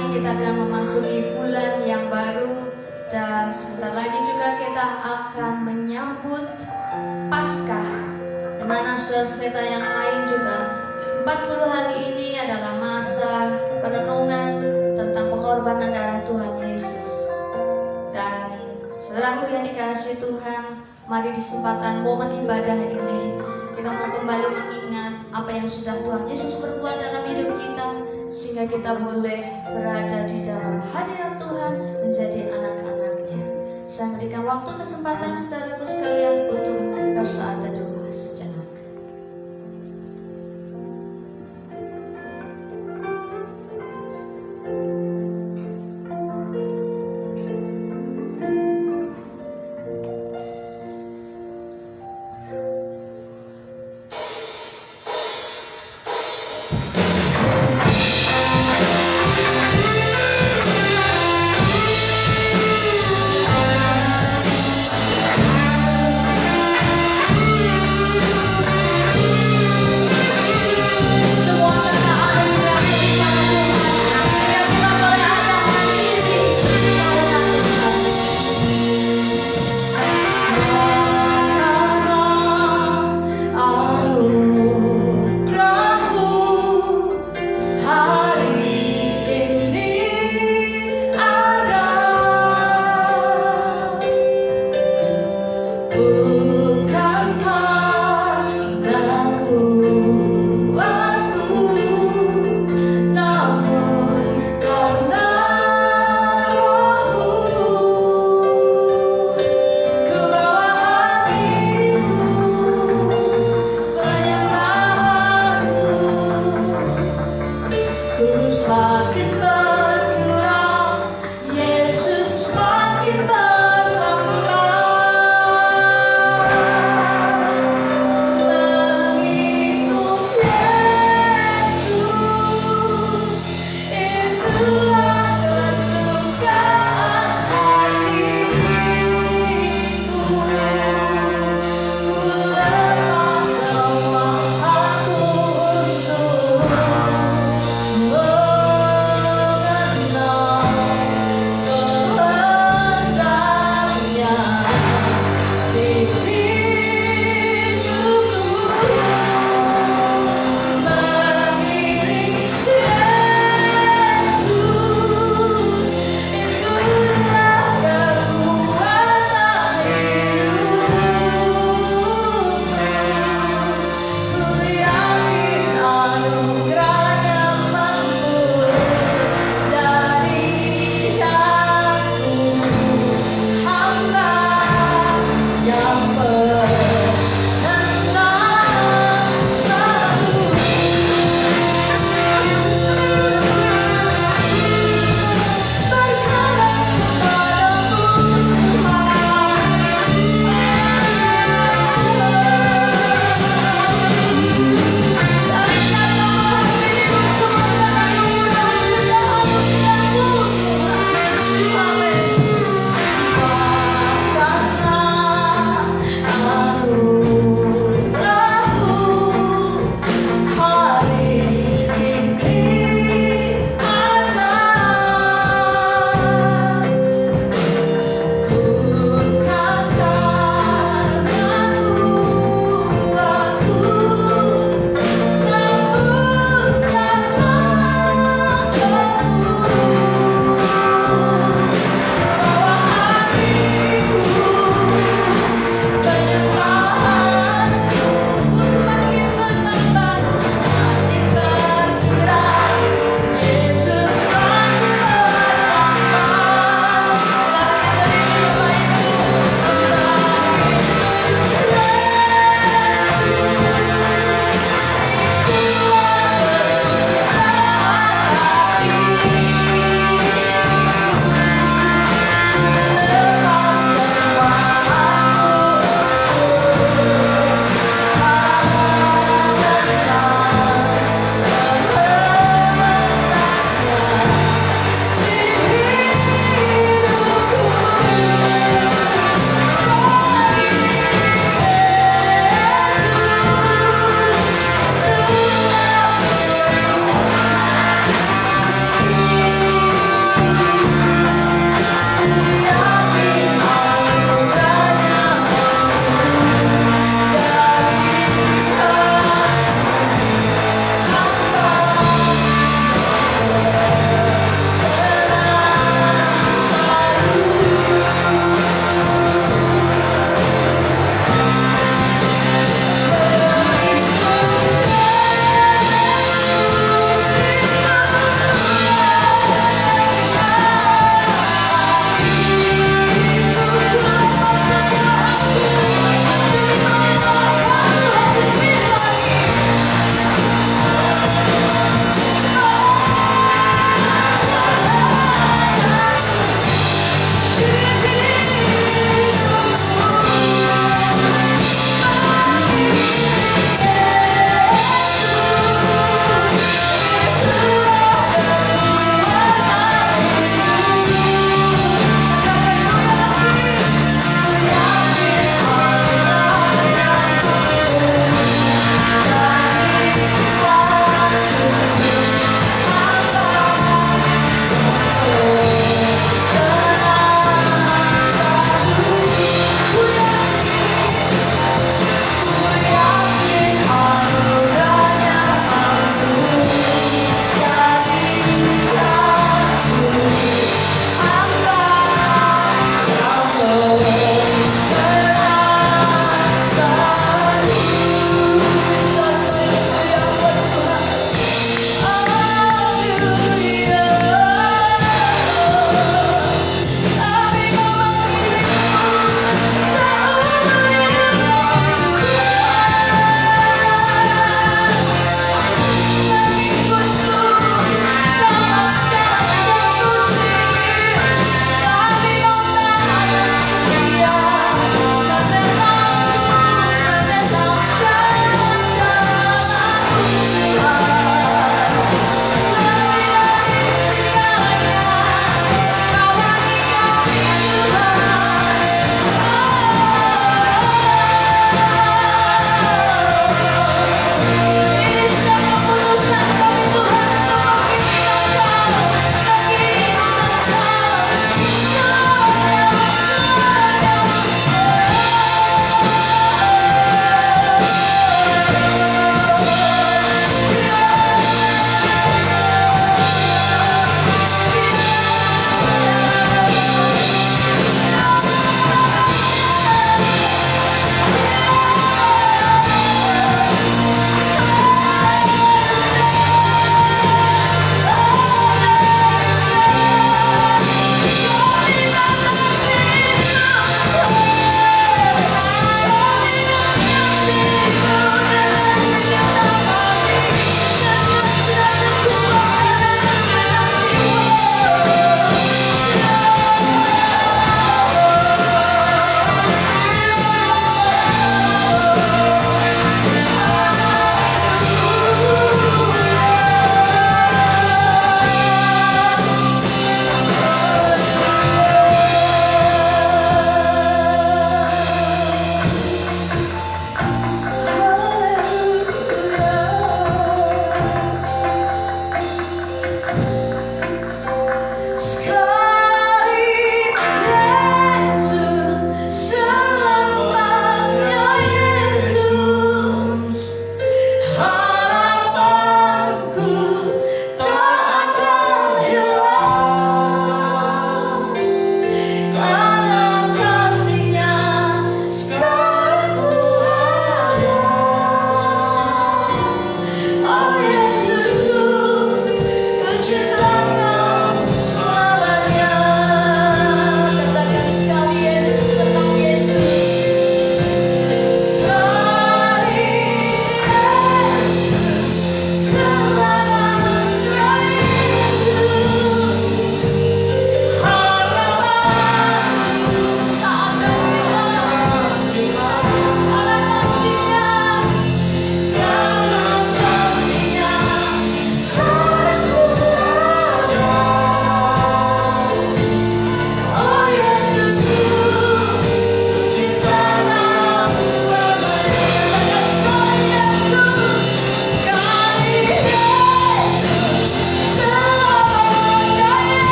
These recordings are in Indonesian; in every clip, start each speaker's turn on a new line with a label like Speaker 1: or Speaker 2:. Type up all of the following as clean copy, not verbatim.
Speaker 1: lagi kita akan memasuki bulan yang baru, dan sebentar lagi juga kita akan menyambut Paskah, di mana saudara-saudara kita yang lain juga 40 hari ini adalah masa perenungan tentang pengorbanan darah Tuhan Yesus. Dan saudaraku yang dikasihi Tuhan, mari di kesempatan momen ibadah ini kita mau kembali mengingat apa yang sudah Tuhan Yesus berbuat dalam hidup kita, sehingga kita boleh berada di dalam hadirat Tuhan menjadi anak-anaknya. Saya berikan waktu kesempatan saudaraku sekalian untuk bersaat teduh sejenak.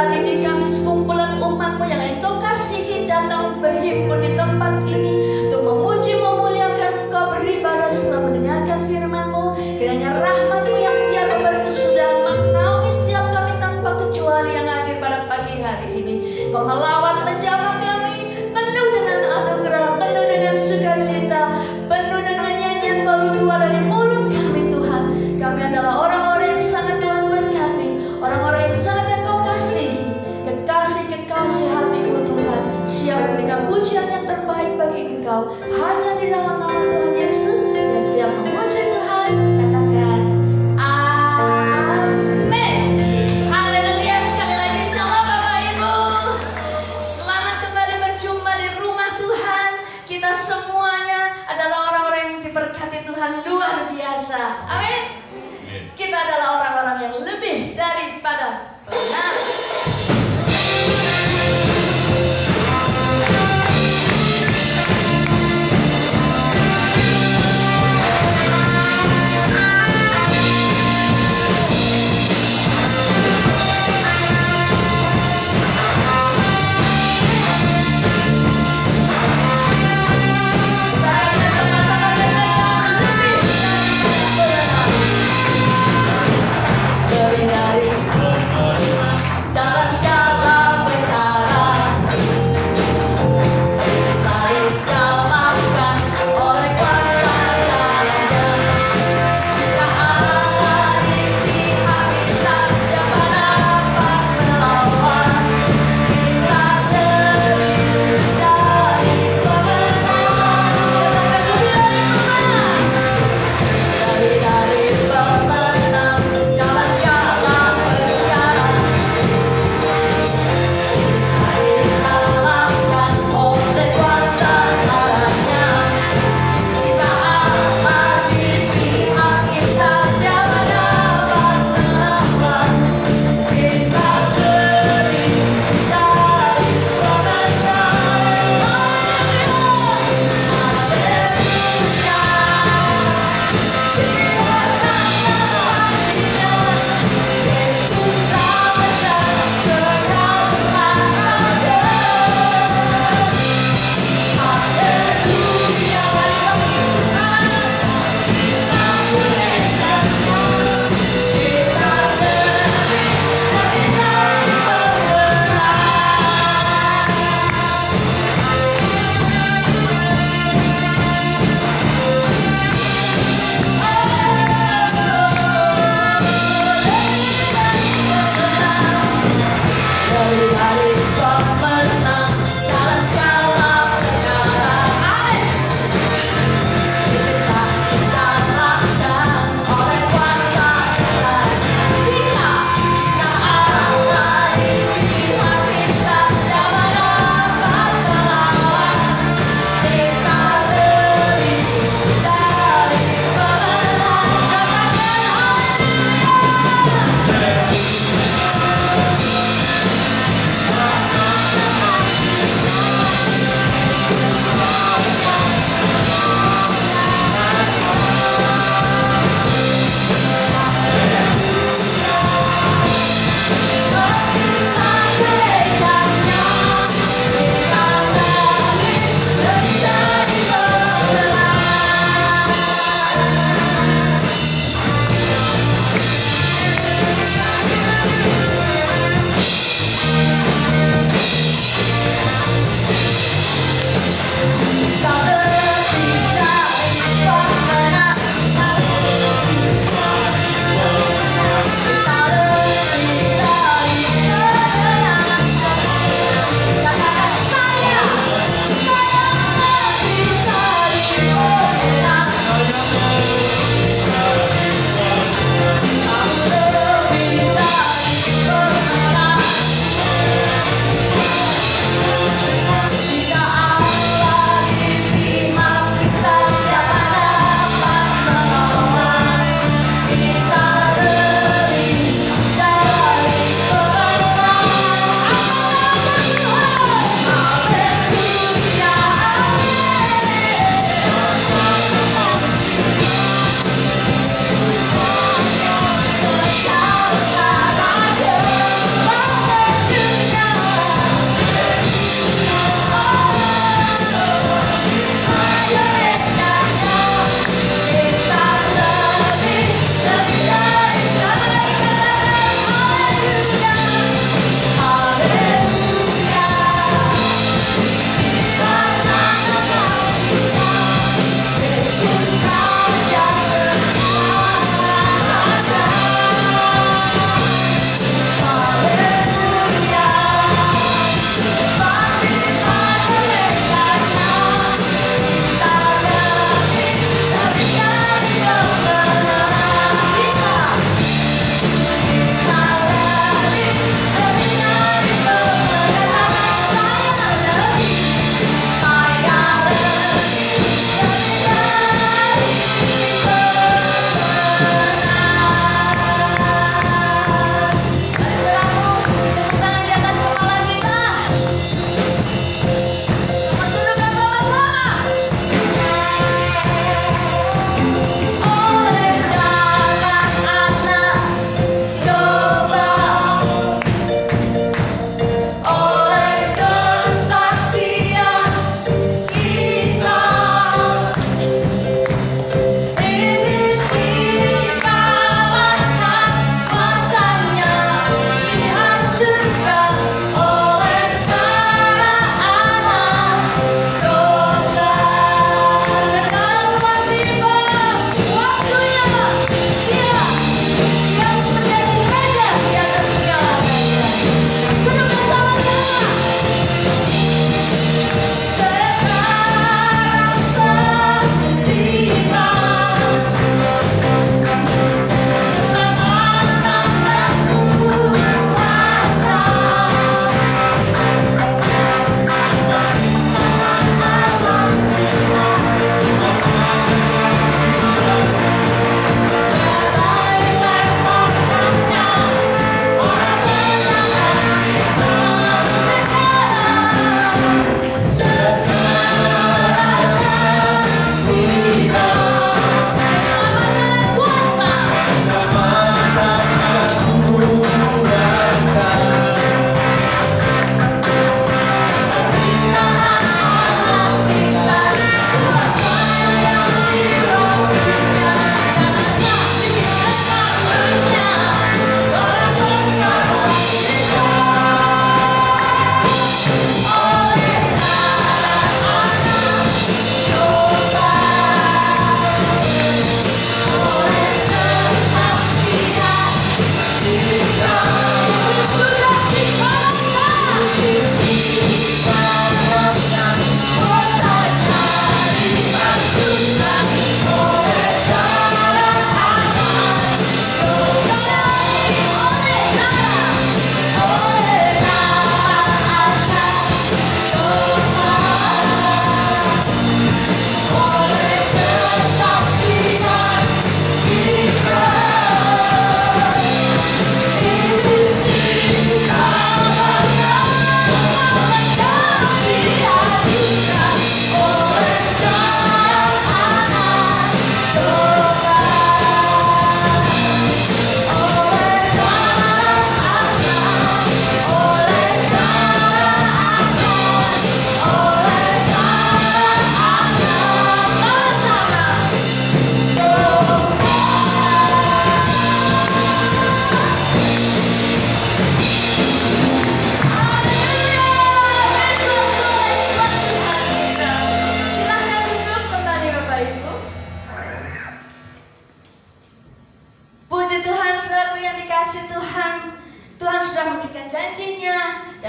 Speaker 1: saat ini kami sekumpulan umat-Mu yang Engkau kasihi datang berhimpun di tempat ini untuk memuji memuliakan Engkau, beribadah serta mendengarkan firman-Mu. Kiranya rahmat-Mu yang tiada berhenti sudah menaungi setiap kami tanpa kecuali yang hadir pada pagi hari ini. Engkau melawat menjamah kami penuh dengan anugerah, penuh dengan sukacita, penuh dengan nyanyian baru keluar dari mulut kami Tuhan. Kami adalah orang-orang yang sangat Tuhan berkati, orang-orang yang sangat Engkau kasihi, kekasih-kekasih hati-Mu Tuhan, siap memberikan pujian yang terbaik bagi Engkau hanya di dalam nama Tuhan Yesus yang siap memuji Tuhan. Katakan amin. Haleluya. Sekali lagi shalom Bapak Ibu, selamat kembali berjumpa di rumah Tuhan. Kita semuanya adalah orang-orang yang diberkati Tuhan luar biasa. Amin. Kita adalah orang-orang yang lebih daripada benar. Dalam segala perkara diselamatkan oleh kuasa tangannya. Jika Allah di pihak kita, siapa dapat melawan? Kita lebih dari pemenang. Lebih dari pemenang dalam segala perkara. Diselamatkan oleh kuasa tangannya. Jika Allah di pihak kita, siapa dapat melawan? Kita lebih dari pemenang. Haleluya. Dari pemenang dalam segala perkara. Amin. Kita diselamatkan oleh kuasa tangannya. Jika Allah di pihak kita, siapa dapat melawan? Kita lebih dari pemenang. Katakan haleluya.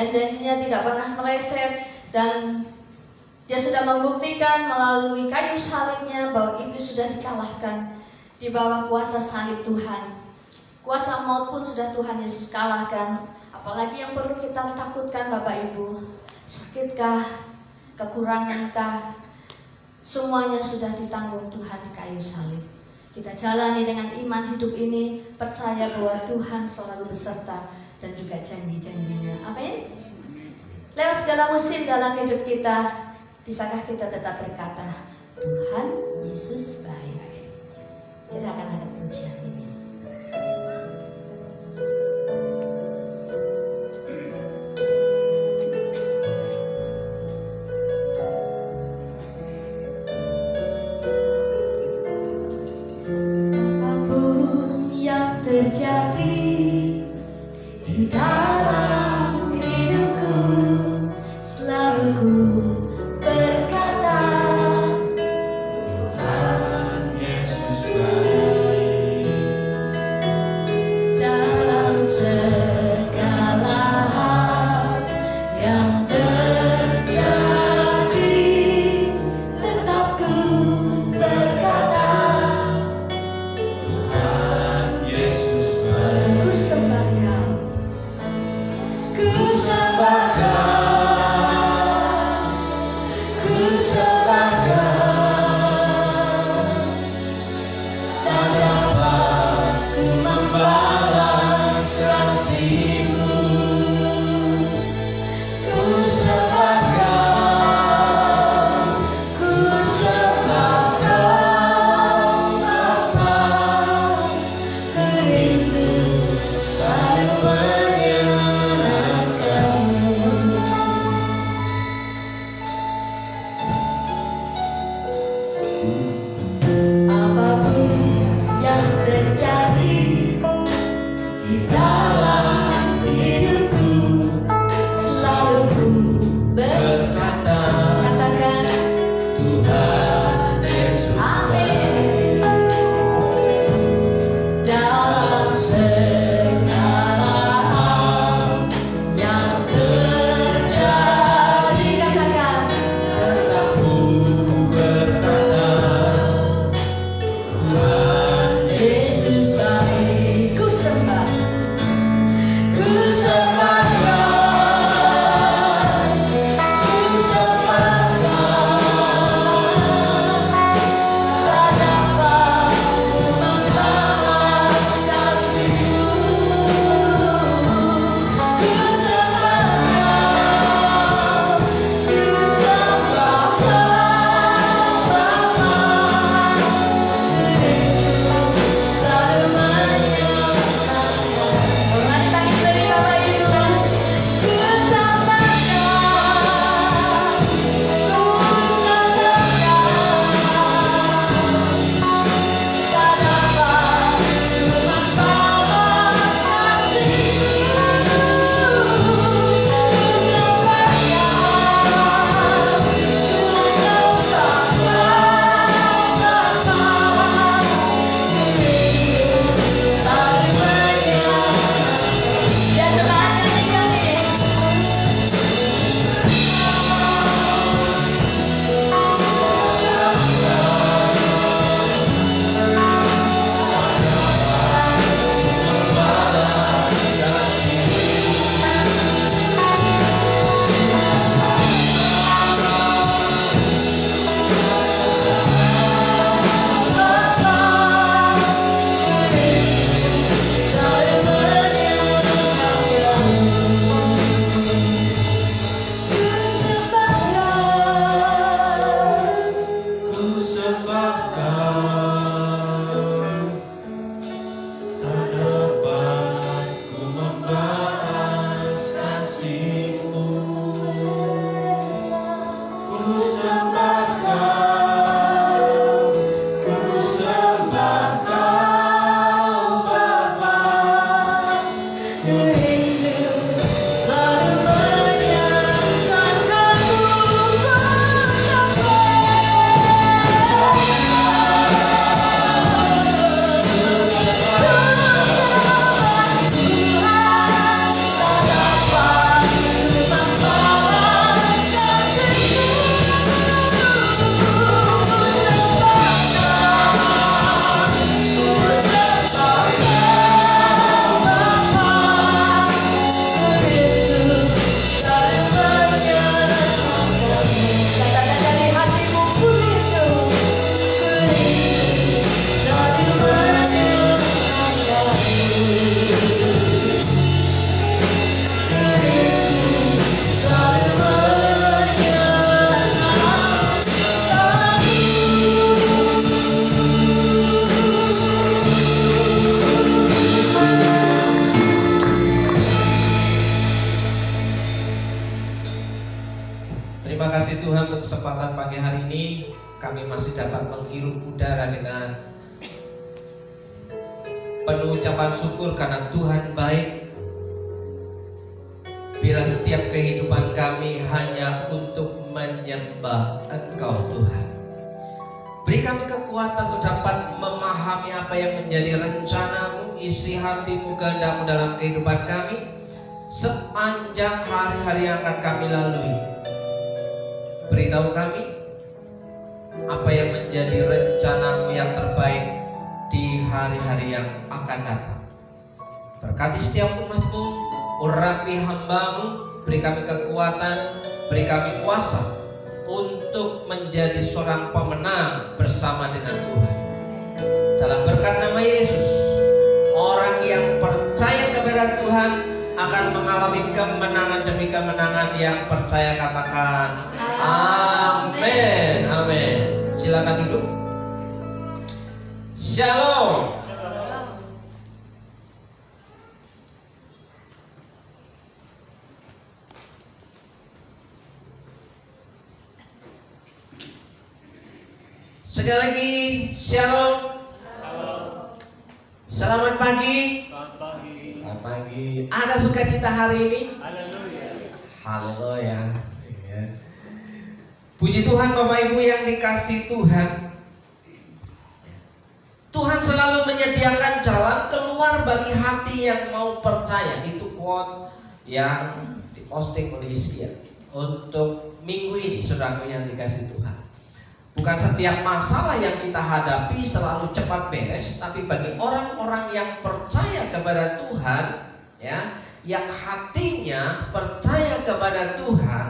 Speaker 1: dan janjinya tidak pernah meleset, dan dia sudah membuktikan melalui kayu salibnya bahwa iblis sudah dikalahkan di bawah kuasa salib Tuhan. Kuasa maut pun sudah Tuhan Yesus kalahkan. Apalagi yang perlu kita takutkan Bapak Ibu? Sakitkah? Kekurangankah? Semuanya sudah ditanggung Tuhan di kayu salib. Kita jalani dengan iman hidup ini, percaya bahwa Tuhan selalu beserta dan juga janji-janjinya. Amin. Lewat segala musim dalam hidup kita, bisakah kita tetap berkata, Tuhan Yesus baik? Kita akan angkat pujian ini. Apapun yang terjadi di dalam hidupku, selalu ku berkata, Tuhan Yesus baik. Dalam segala hal yang terjadi, tetap ku berkata, Tuhan Yesus baik.
Speaker 2: Terima kasih Tuhan untuk kesempatan pagi hari ini. Kami masih dapat menghirup udara dengan penuh ucapan syukur karena Tuhan baik. Bila setiap kehidupan kami hanya untuk menyembah Engkau Tuhan, beri kami kekuatan untuk dapat memahami apa yang menjadi rencana-Mu, isi hati-Mu, kehendak-Mu dalam kehidupan kami sepanjang hari-hari yang akan kami lalui. Beritahu kami apa yang menjadi rencana-Mu yang terbaik di hari-hari yang akan datang. Berkati setiap umat-Mu, urapi hamba-Mu, beri kami kekuatan, beri kami kuasa untuk menjadi seorang pemenang bersama dengan Tuhan. Dalam berkat nama Yesus, orang yang percaya kepada Tuhan akan mengalami kemenangan demi kemenangan. Yang percaya katakan amin. Amin. Silakan duduk. Shalom. Sekali lagi, shalom. Selamat pagi. Selamat pagi. Ada sukacita hari ini? Haleluya. Haleluya. Puji Tuhan Bapak Ibu yang dikasih Tuhan. Tuhan selalu menyediakan jalan keluar bagi hati yang mau percaya. Itu quote yang diposting oleh Hizkia untuk minggu ini, saudaraku yang dikasih Tuhan. Bukan setiap masalah yang kita hadapi selalu cepat beres, tapi bagi orang-orang yang percaya kepada Tuhan, ya, yang hatinya percaya kepada Tuhan,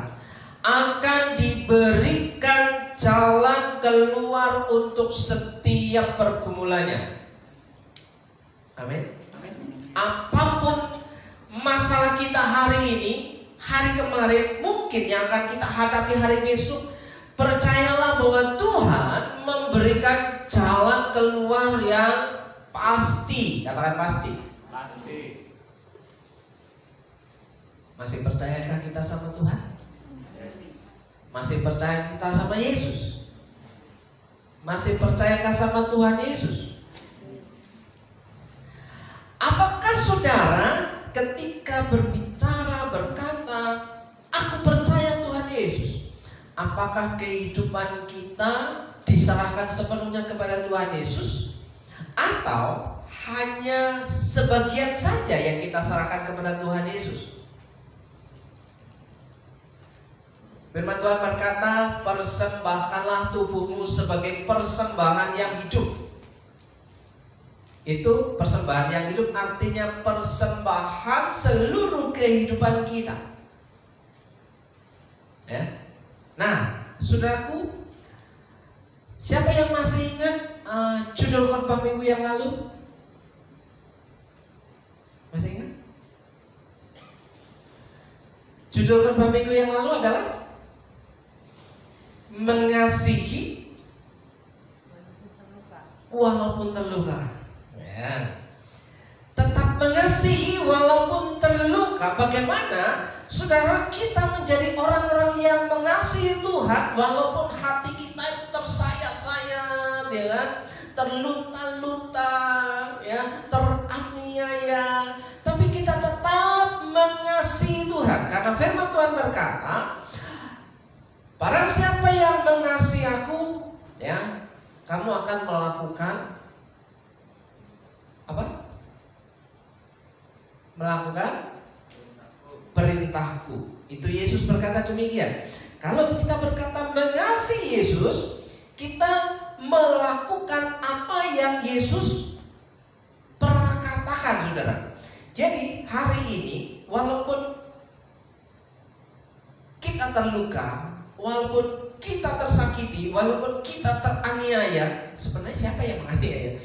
Speaker 2: akan diberikan jalan keluar untuk setiap pergumulannya. Amin. Apapun masalah kita hari ini, hari kemarin, mungkin yang akan kita hadapi hari besok, percayalah bahwa Tuhan memberikan jalan keluar yang pasti. Katakan pasti. Pasti. Masih percayakah kita sama Tuhan? Yes. Masih percaya kita sama Yesus? Masih percayakah sama Tuhan Yesus? Apakah saudara ketika berbicara, berkata, aku percaya Tuhan Yesus, apakah kehidupan kita diserahkan sepenuhnya kepada Tuhan Yesus? Atau hanya sebagian saja yang kita serahkan kepada Tuhan Yesus? Firman Tuhan berkata, persembahkanlah tubuhmu sebagai persembahan yang hidup. Itu persembahan yang hidup artinya persembahan seluruh kehidupan kita. Ya. Nah, saudaraku, siapa yang masih ingat judul khotbah minggu yang lalu? Masih ingat? Judul khotbah minggu yang lalu adalah mengasihi walaupun terluka. Ya. Tetap mengasihi walaupun terluka. Bagaimana saudara kita menjadi orang-orang yang mengasihi Tuhan walaupun hati kita tersayat-sayat, ya kan? Terlunta-lunta, ya, teraniaya, tapi kita tetap mengasihi Tuhan. Karena firman Tuhan berkata, barang siapa yang mengasihi aku, ya, kamu akan melakukan apa? Melakukan perintahku. Itu Yesus berkata demikian. Kalau kita berkata mengasihi Yesus, kita melakukan apa yang Yesus pernah katakan, saudara. Jadi hari ini walaupun kita terluka, walaupun kita tersakiti, walaupun kita teraniaya, sebenarnya siapa yang menganiaya?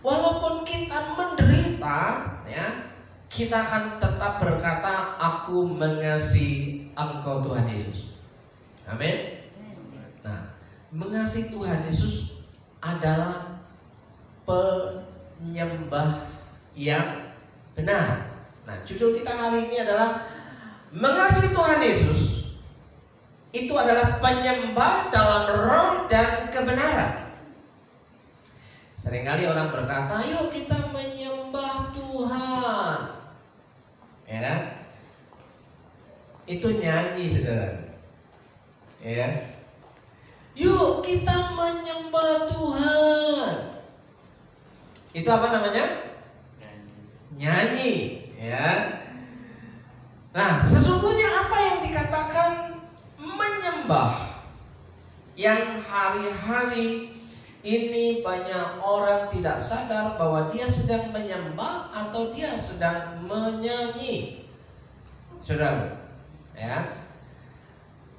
Speaker 2: Walaupun kita menderita, ya, kita akan tetap berkata, aku mengasihi Engkau Tuhan Yesus. Amin. Nah, mengasihi Tuhan Yesus adalah penyembah yang benar. Nah, judul kita hari ini adalah mengasihi Tuhan Yesus itu adalah penyembah dalam roh dan kebenaran. Seringkali orang berkata, "Ayo kita menyembah Tuhan." Ya kan? Itu nyanyi, saudara. Ya. Yuk kita menyembah Tuhan. Itu apa namanya? Nyanyi. Ya. Nah, sesungguhnya apa yang dikatakan menyembah? Yang hari-hari ini banyak orang tidak sadar bahwa dia sedang menyembah atau dia sedang menyanyi. Saudara, ya.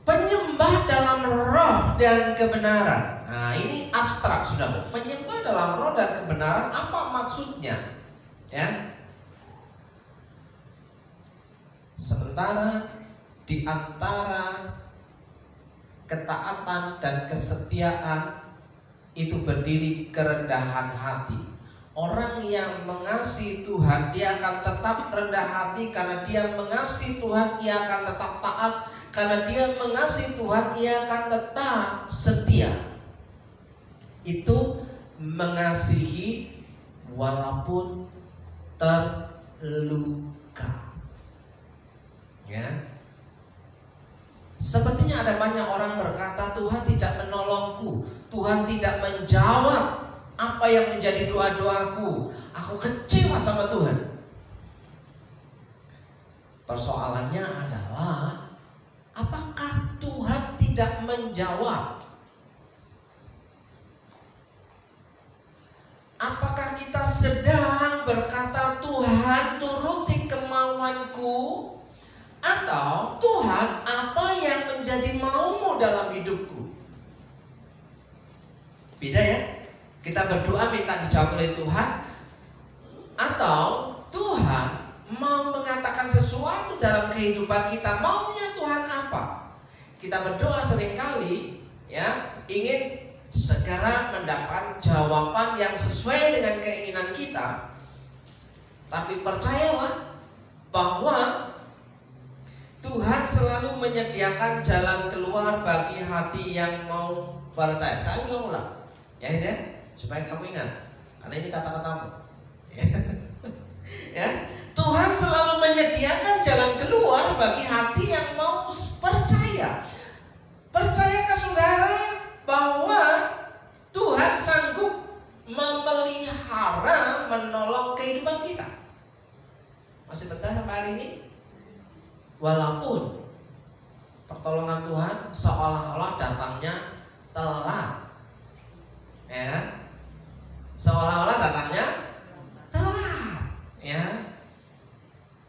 Speaker 2: Penyembah dalam roh dan kebenaran. Nah, ini abstrak, saudara. Penyembah dalam roh dan kebenaran, apa maksudnya? Ya. Sementara di antara ketaatan dan kesetiaan itu berdiri kerendahan hati. Orang yang mengasihi Tuhan, dia akan tetap rendah hati karena dia mengasihi Tuhan, ia akan tetap taat. Karena dia mengasihi Tuhan, ia akan tetap setia. Itu mengasihi walaupun terluka. Ya. Sepertinya ada banyak orang berkata, Tuhan tidak menolongku, Tuhan tidak menjawab apa yang menjadi doa-doaku. Aku kecewa sama Tuhan. Persoalannya adalah, apakah Tuhan tidak menjawab? Apakah kita sedang berkata, Tuhan turuti kemauanku, atau Tuhan apa yang menjadi maumu dalam hidupku? Beda ya. Kita berdoa minta dijawab oleh Tuhan, atau Tuhan mau mengatakan sesuatu dalam kehidupan kita. Maunya Tuhan apa? Kita berdoa seringkali ya, ingin segera mendapat jawaban yang sesuai dengan keinginan kita. Tapi percayalah bahwa Tuhan selalu menyediakan jalan keluar bagi hati yang mau percaya. Saya ulang-ulang ya, supaya kamu ingat, karena ini kata-katamu. Ya, Tuhan selalu menyediakan jalan keluar bagi hati yang mau percaya. Percayakah saudara bahwa Tuhan sanggup memelihara, menolong kehidupan kita? Masih percaya sampai hari ini? Walaupun pertolongan Tuhan seolah-olah datangnya telat, ya, seolah-olah datangnya telat, ya.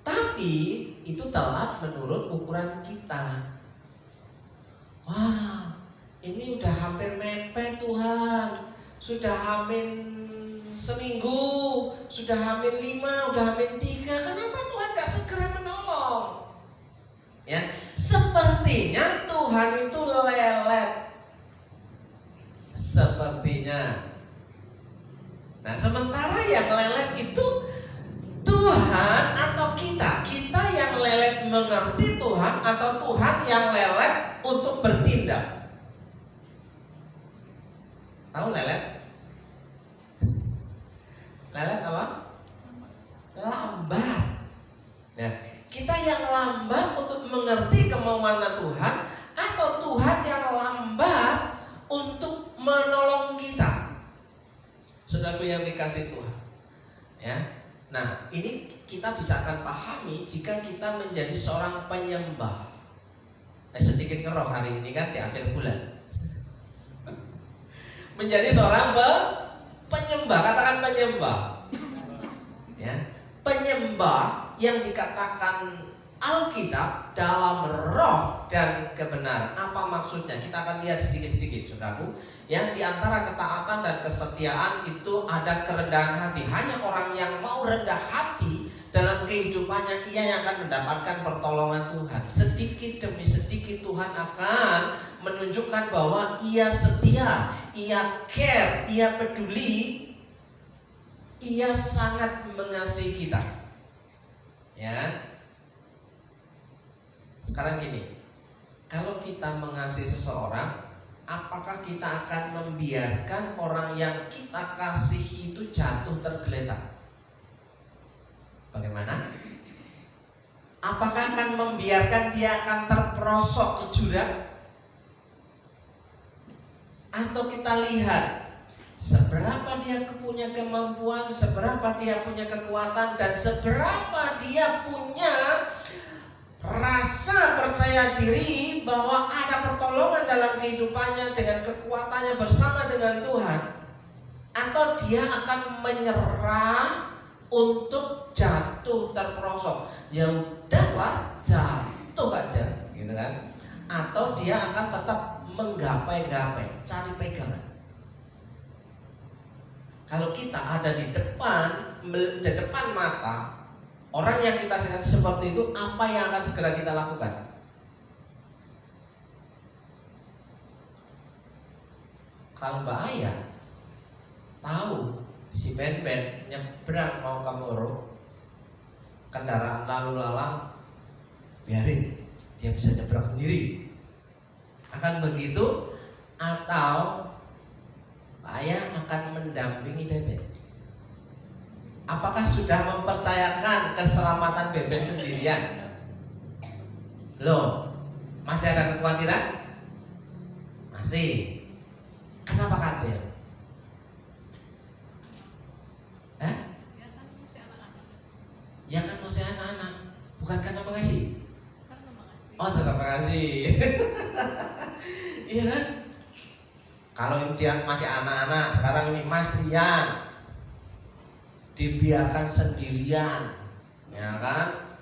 Speaker 2: Tapi itu telat menurut ukuran kita. Wah, ini udah hampir mepet Tuhan, sudah hampir seminggu, sudah hampir 5, udah hampir 3. Kenapa Tuhan gak segera menolong? Ya, sepertinya Tuhan itu lelet. Sepertinya. Nah, sementara yang lelet itu Tuhan atau kita yang lelet mengerti Tuhan, atau Tuhan yang lelet untuk bertindak? Tahu lelet? Lelet apa? Lambat. Nah, kita yang lambat untuk mengerti kemauan Tuhan, atau Tuhan yang lambat untuk menolong kita? Saudaraku yang dikasih Tuhan, ya. Nah, ini kita bisa akan pahami jika kita menjadi seorang penyembah. Sedikit ngeroh hari ini kan di akhir bulan. Menjadi seorang penyembah, katakan penyembah. Ya, penyembah yang dikatakan Alkitab dalam roh dan kebenaran. Apa maksudnya? Kita akan lihat sedikit-sedikit, saudaraku. Yang di antara ketaatan dan kesetiaan itu ada kerendahan hati. Hanya orang yang mau rendah hati dalam kehidupannya, ia yang akan mendapatkan pertolongan Tuhan. Sedikit demi sedikit Tuhan akan menunjukkan bahwa ia setia, ia care, ia peduli, ia sangat mengasihi kita. Ya. Sekarang gini, Kalau kita mengasihi seseorang, apakah kita akan membiarkan orang yang kita kasihi itu jatuh tergeletak? Bagaimana? Apakah akan membiarkan dia akan terperosok ke jurang? Atau kita lihat seberapa dia punya kemampuan, seberapa dia punya kekuatan, dan seberapa dia punya rasa percaya diri bahwa ada pertolongan dalam kehidupannya dengan kekuatannya bersama dengan Tuhan, atau dia akan menyerah untuk jatuh terperosok. Ya udahlah, jatuh aja, gitu kan? Atau dia akan tetap menggapai-gapai, cari pegangan. Kalau kita ada di depan mata orang yang kita lihat seperti itu, apa yang akan segera kita lakukan? Kalau Mbak Ayah tahu si Ben nyebrang mau ke Moro, kendaraan lalu lalang, biarin dia bisa nyebrang sendiri. Akan begitu? Atau Mbak Ayah akan mendampingi Beben? Apakah sudah mempercayakan keselamatan Beben sendirian? Loh, masih ada kekhawatiran? Masih. Kenapa khawatir? Ya kan masih anak-anak. Bukan karena mengasihi. Oh, tetap mengasihi. Iya kan? Kalau dia masih anak-anak, sekarang ini Mas Rian dibiarkan sendirian, ya kan?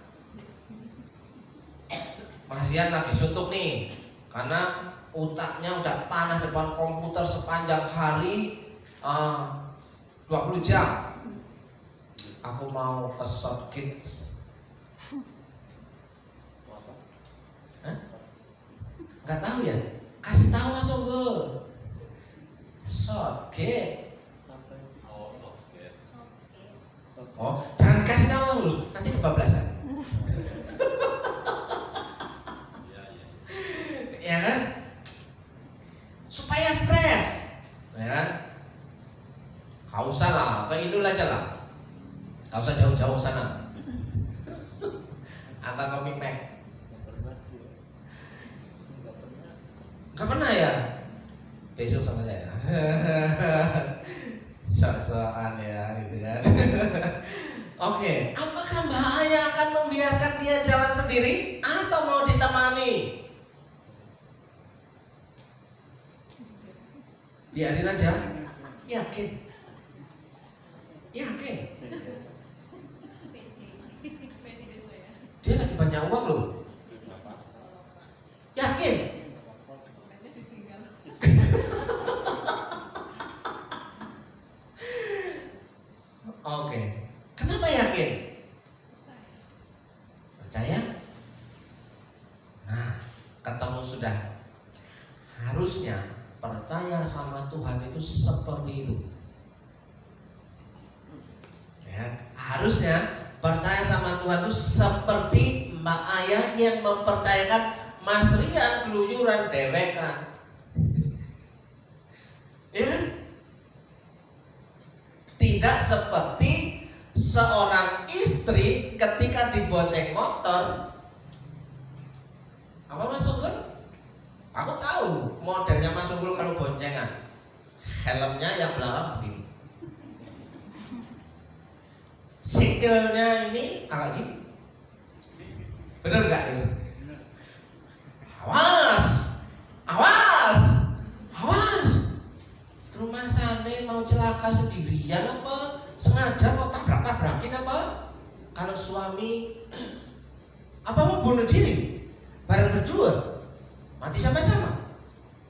Speaker 2: Mas Rian lagi suntuk nih, karena otaknya udah panas depan komputer sepanjang hari, 20 jam. Aku mau ke Shopkids. Nggak tahu ya? Kasih tahu Mas Unggul. Shopkids. Oh, jangan kasih tahu, nanti kebablasan. Ya kan? Supaya fresh, ya kan? Gak usah lah, ke Indul aja lah. Gak usah jauh-jauh sana. Apa komik Mac? Gak pernah ya? Besok sama saya. Sok-sokan ya, gitu kan. Oke, apakah Mbak Ayah akan membiarkan dia jalan sendiri atau mau ditemani? Biarin aja. Yakin? Yakin? Dia lagi banyak uang loh. Yakin? Oke. Kenapa yakin? Percaya? Nah, ketemu sudah. Harusnya percaya sama Tuhan itu seperti itu. Ya, harusnya percaya sama Tuhan itu seperti Mbak Ayah yang mempercayakan Mas Rian keluyuran dewekan. Ya kan? Tidak seperti seorang istri ketika dibonceng motor. Apa Mas Unggul? Aku tahu modelnya Mas Unggul kalau boncengan. Helmnya yang belakang begini. Sikilnya ini agak gini. Bener gak ini? Awas! Awas! Awas! Rumah Sane mau celaka sendirian apa? Sengaja kok tabrak-tabrakin apa? Kalau suami apa mau bunuh diri? Bareng berdua? Mati sama-sama?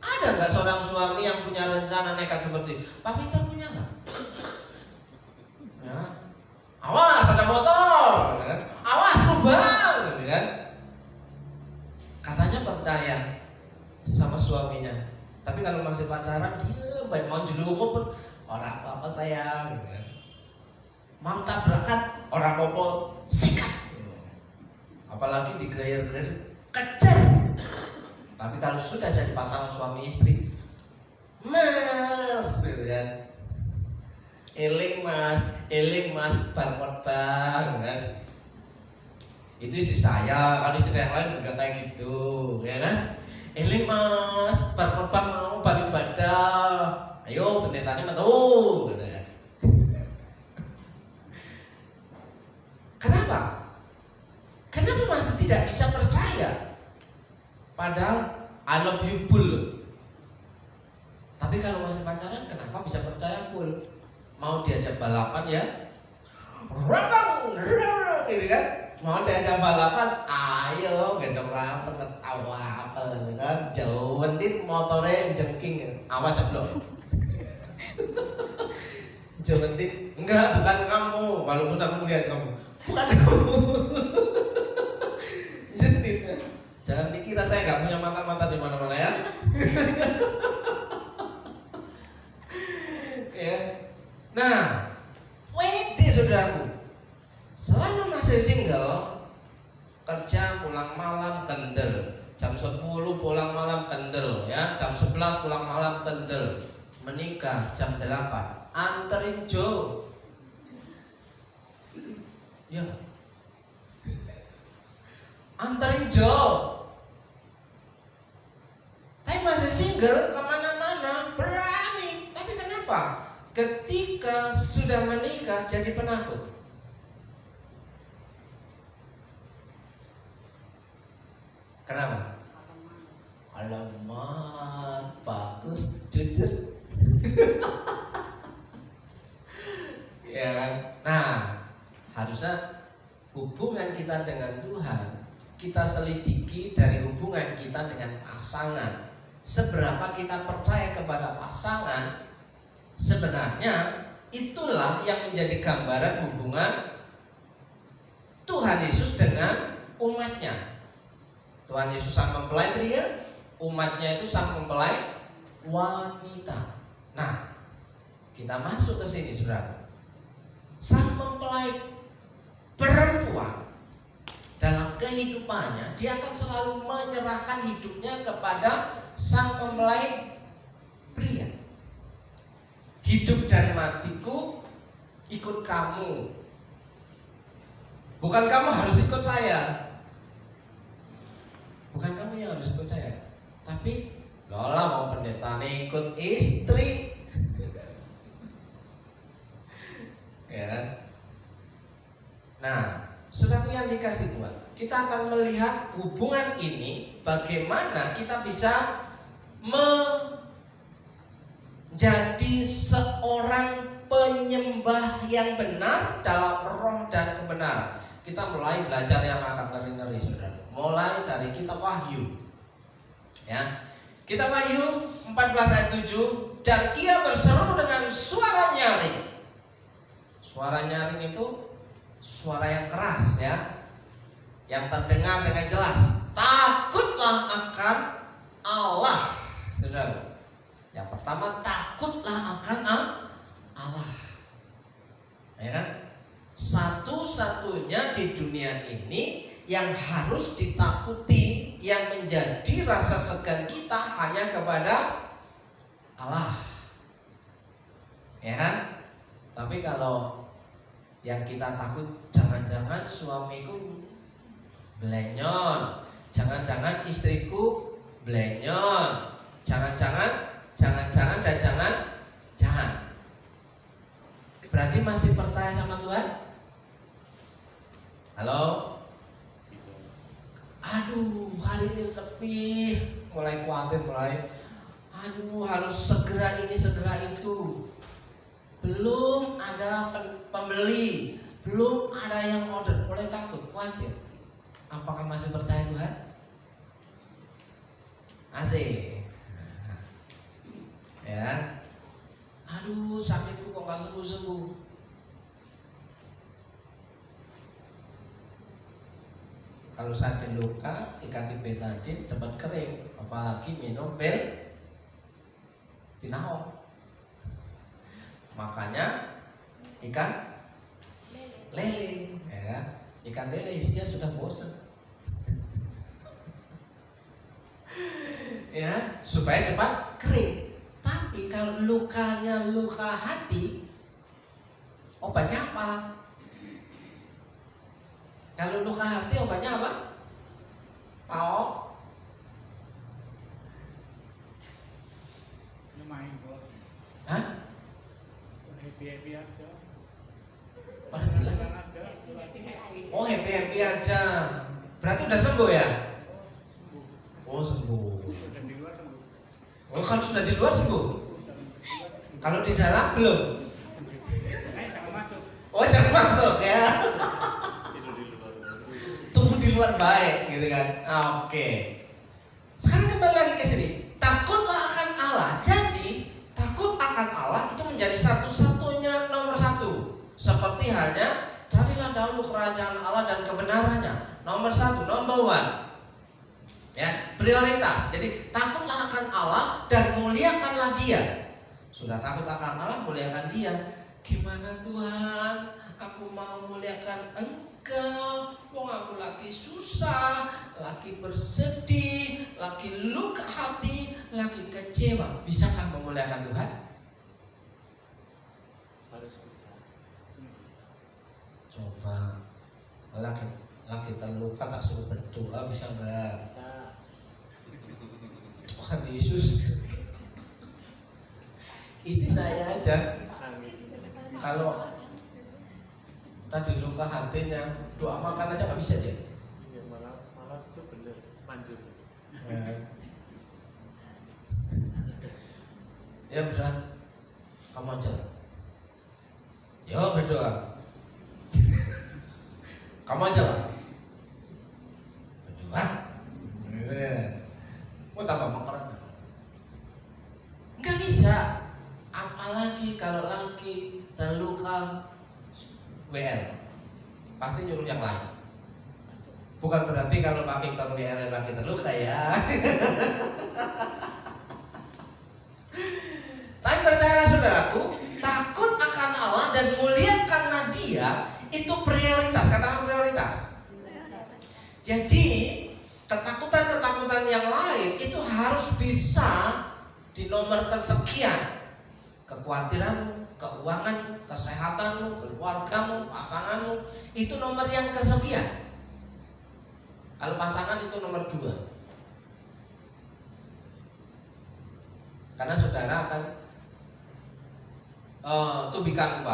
Speaker 2: Ada nggak seorang suami yang punya rencana nekat seperti itu? Pak Peter punya nggak? Ya. Awas ada motor, gitu kan? Awas lubang, gitu kan? Katanya percaya sama suaminya. Tapi kalau masih pacaran dia baik mau jelungup pun orang apa sayang, gitu kan? Mau tabrakan orang apa sikat. Apalagi digelayar-gelayar kejar. Tapi kalau sudah jadi pasangan suami istri, Mas, gitu kan. Eling mas, bang kan. Itu istri saya, kalau istri yang lain juga kayak gitu, ya kan? Eling mas, bang mau beribadah. Ayo pendetanya metu, gitu kan. Kenapa? Kenapa masih tidak bisa percaya? Padahal I love you full. Tapi kalau masih pacaran, kenapa bisa percaya full? Mau diajak balapan ya, gitu kan? Mau diajak balapan, ayo gendong langsung ketawa apa, kan? Jauh mending motornya jengking, awas ceplok. Jauh mending, enggak, bukan kamu. Walaupun aku lihat kamu, bukan kamu. Jentit. Jangan dikira saya nggak punya mata-mata di mana-mana ya. Ya. Nah, wede saudaraku, selama masih single, kerja pulang malam kendel, jam 10 pulang malam kendel, ya, jam 11 pulang malam kendel, menikah jam 8, anterin Jo. Ya, anterin Jo. Tapi masih single, kemana-mana berani. Tapi kenapa? Ketika sudah menikah jadi penakut. Kenapa? Alamat, bagus, jujur. Ya kan? Nah, harusnya hubungan kita dengan Tuhan kita selidiki dari hubungan kita dengan pasangan. Seberapa kita percaya kepada pasangan, sebenarnya itulah yang menjadi gambaran hubungan Tuhan Yesus dengan umatnya. Tuhan Yesus sang mempelai pria, umatnya itu sang mempelai wanita. Nah, kita masuk ke sini, saudara. Sang mempelai perempuan dalam kehidupannya, dia akan selalu menyerahkan hidupnya kepada sang mempelai pria. Hidup dan matiku ikut kamu. Bukan kamu harus ikut saya. Bukan kamu yang harus ikut saya. Tapi lola mau pendeta ikut istri. Ya kan? Nah, saudaraku yang dikasih Tuhan, kita akan melihat hubungan ini, bagaimana kita bisa menjadi seorang penyembah yang benar dalam roh dan kebenaran. Kita mulai belajar yang akan ngeri-ngeri, saudara. Mulai dari kitab Wahyu. Ya. Kitab Wahyu 14 ayat 7, dan ia berseru dengan suara nyaring. Suara nyaring itu suara yang keras, ya, yang terdengar dengan jelas. Takutlah akan Allah, saudara. Yang pertama, takutlah akan Allah. Ya kan? Satu-satunya di dunia ini yang harus ditakuti, yang menjadi rasa segan kita hanya kepada Allah. Ya kan? Tapi kalau yang kita takut, jangan-jangan suamiku belenyon, jangan-jangan istriku belenyon, jangan-jangan dan jangan. Berarti masih percaya sama Tuhan? Halo? Aduh, hari ini sepi, mulai khawatir, aduh, harus segera ini, segera itu. Belum ada pembeli, belum ada yang order, mulai takut, khawatir. Apakah masih percaya Tuhan? Asik. Ya. Aduh, sakitku kok gak sembuh-sembuh. Kalau sakit luka dikasih betadine cepat kering, apalagi minum pil Pinaol. Makanya ikan lele, ya, ikan lele isinya sudah bosan. ya, supaya cepat kering. Tapi kalau lukanya luka hati, obatnya apa? Kalau luka hati obatnya apa? Mau?
Speaker 3: Main kok.
Speaker 2: Hah?
Speaker 3: Happy aja.
Speaker 2: Pada jelas ya?
Speaker 3: Aja.
Speaker 2: Oh, happy aja. Berarti udah sembuh ya? Oh, sembuh.
Speaker 3: Sudah di luar sembuh.
Speaker 2: Oh, kalau sudah di luar sembuh. Kalau di dalam belum.
Speaker 3: Jangan masuk.
Speaker 2: Oh, jangan masuk ya.
Speaker 3: Tidur di luar.
Speaker 2: Tunggu di luar baik, gitu kan? Oke. Sekarang kembali lagi ke sini. Takutlah akan Allah. Jadi takut akan Allah itu menjadi satu-satunya nomor satu. Seperti halnya carilah dahulu kerajaan Allah dan kebenarannya. Nomor satu, number one. Ya, prioritas. Jadi takutlah akan Allah dan muliakanlah Dia. Sudah takut akan Allah, muliakan Dia. Gimana Tuhan? Aku mau muliakan Engkau. Wong aku lagi susah, lagi bersedih, lagi luka hati, lagi kecewa. Bisakah memuliakan Tuhan?
Speaker 3: Harus bisa.
Speaker 2: Coba lagi terluka tak suruh berdoa, bisa nggak?
Speaker 3: Bisa.
Speaker 2: Tuhan Yesus. Ini saya aja. Kalau tadi luka hatinya, doa makan aja nggak bisa ya?
Speaker 3: Iya, malah itu bener manjur.
Speaker 2: Ya berat, kamu aja. Yo berdoa. Kamu aja lah. Berdoa. Mau tambah makanan? Nggak bisa. Apalagi kalau lagi terluka WL, pasti nyuruh yang lain. Bukan berarti kalau Pak Victor WL lagi terluka ya. Tapi percayalah saudaraku, takut akan Allah dan muliakanlah Dia itu prioritas. Katakan prioritas. Jadi ketakutan-ketakutan yang lain itu harus bisa di nomor kesekian. Kekhawatiranmu, keuangan, kesehatanmu, keluargamu, pasanganmu, itu nomor yang kesekian. Kalau pasangan itu nomor 2. Karena saudara akan to become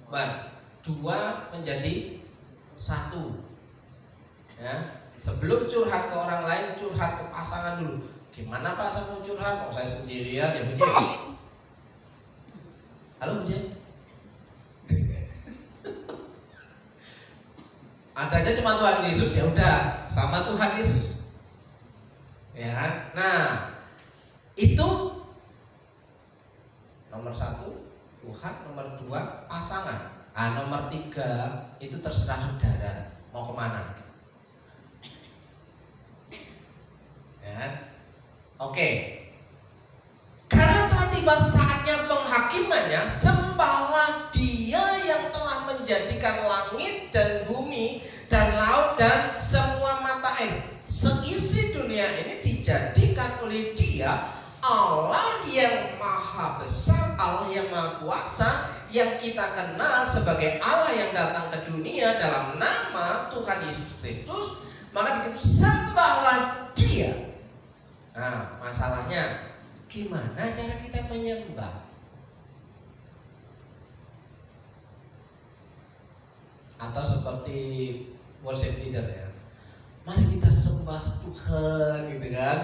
Speaker 2: one. Dua menjadi satu. Ya. Sebelum curhat ke orang lain, curhat ke pasangan dulu. Gimana Pak saya mau curhat? Kok saya sendirian ya Bu. Halo Bu. Adanya cuma Tuhan Yesus, ya udah sama Tuhan Yesus. Ya, nah itu nomor 1 Tuhan, nomor 2 pasangan. Nomor 3 itu terserah saudara mau kemana. Ya, oke. Karena telah tiba saatnya penghakimannya, sembahlah Dia yang telah menjadikan langit dan bumi dan laut dan semua mata air. Seisi dunia ini dijadikan oleh Dia, Allah yang maha besar, Allah yang maha kuasa, yang kita kenal sebagai Allah yang datang ke dunia dalam nama Tuhan Yesus Kristus. Maka begitu sembahlah Dia. Nah, masalahnya gimana cara kita menyembah? Atau seperti worship leader ya, mari kita sembah Tuhan gitu kan.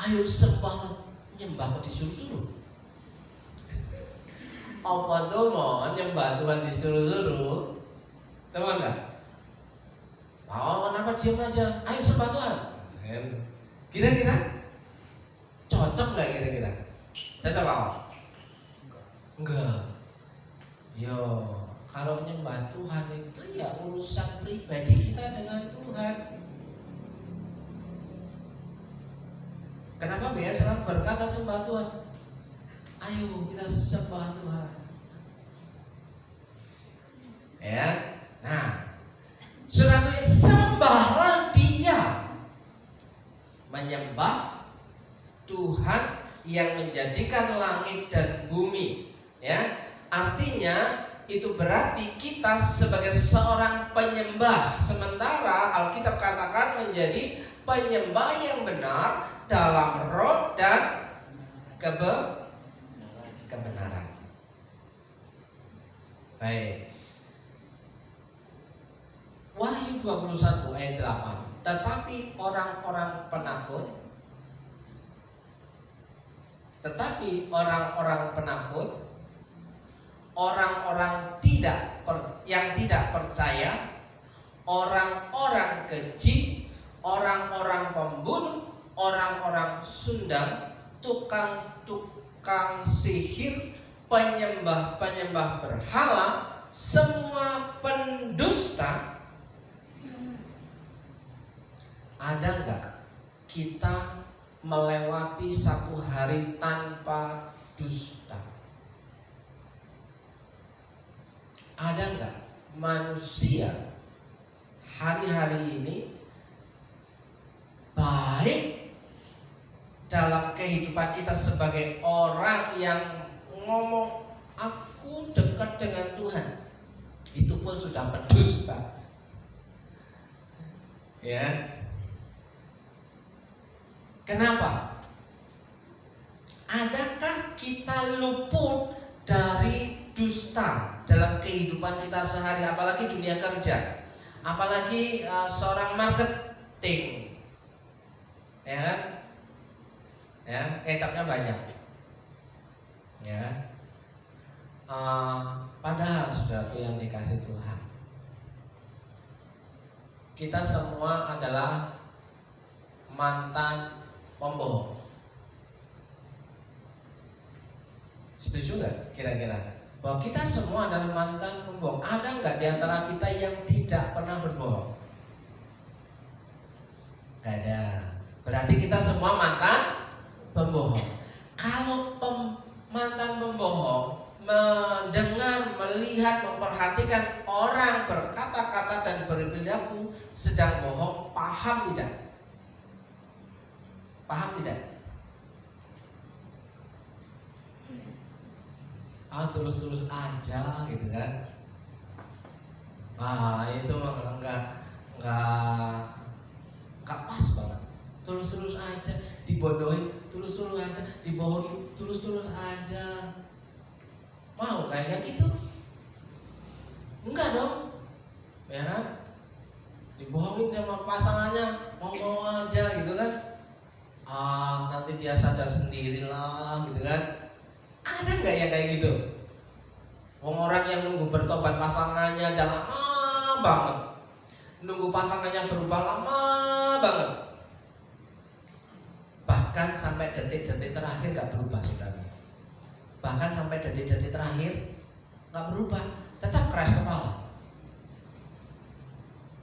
Speaker 2: Ayo sembah, nyembah kok disuruh-suruh. Apa tuh mau nyembah Tuhan disuruh-suruh? Teman gak? Oh, kenapa diam aja? Ayo sembah Tuhan. Kira-kira cocok nggak kira-kira? Cocok apa? Enggak. Yo, kalau nyembah Tuhan itu ya urusan pribadi kita dengan Tuhan. Kenapa biar selalu berkata sembah Tuhan? Ayo kita sembah Tuhan. Ya, nah, saudara sembahlah Dia. menyembah Tuhan yang menjadikan langit dan bumi. Ya, artinya itu berarti kita sebagai seorang penyembah. Sementara Alkitab katakan menjadi penyembah yang benar dalam roh dan kebenaran. Baik. Wahyu 21 ayat 8. Tetapi orang-orang penakut, orang-orang yang tidak percaya, orang-orang keji, orang-orang pembunuh, orang-orang sundal, tukang sihir, penyembah berhala, semua pendusta. Ada enggak kita melewati satu hari tanpa dusta? Ada enggak manusia hari-hari ini baik dalam kehidupan kita sebagai orang yang ngomong aku dekat dengan Tuhan, itu pun sudah pendusta? Ya. Kenapa? Adakah kita luput dari dusta dalam kehidupan kita sehari, apalagi dunia kerja, apalagi seorang marketing, ya kan? Ya, kecapnya banyak, ya. Padahal saudaraku yang dikasih Tuhan, kita semua adalah mantan pembohong. Setuju nggak kira-kira bahwa kita semua adalah mantan pembohong? Ada nggak di antara kita yang tidak pernah berbohong? Gak ada. Berarti kita semua mantan pembohong. Kalau mantan pembohong mendengar, melihat, memperhatikan orang berkata-kata dan berperilaku sedang bohong, paham tidak? Paham tidak? Tulus-tulus aja gitu kan? Itu enggak pas banget. Tulus-tulus aja, dibodohin, tulus-tulus aja, dibohongin, tulus-tulus aja. Mau kayak gitu? Enggak dong, ya kan? Dibohongin sama pasangannya, mau aja gitu kan? Nanti dia sadar sendirilah gitu kan? Ada nggak ya kayak gitu? Orang yang nunggu bertobat pasangannya jangan lama banget, nunggu pasangannya berubah lama banget, bahkan sampai detik-detik terakhir nggak berubah, saudara. Bahkan sampai detik-detik terakhir nggak berubah, tetap keras kepala.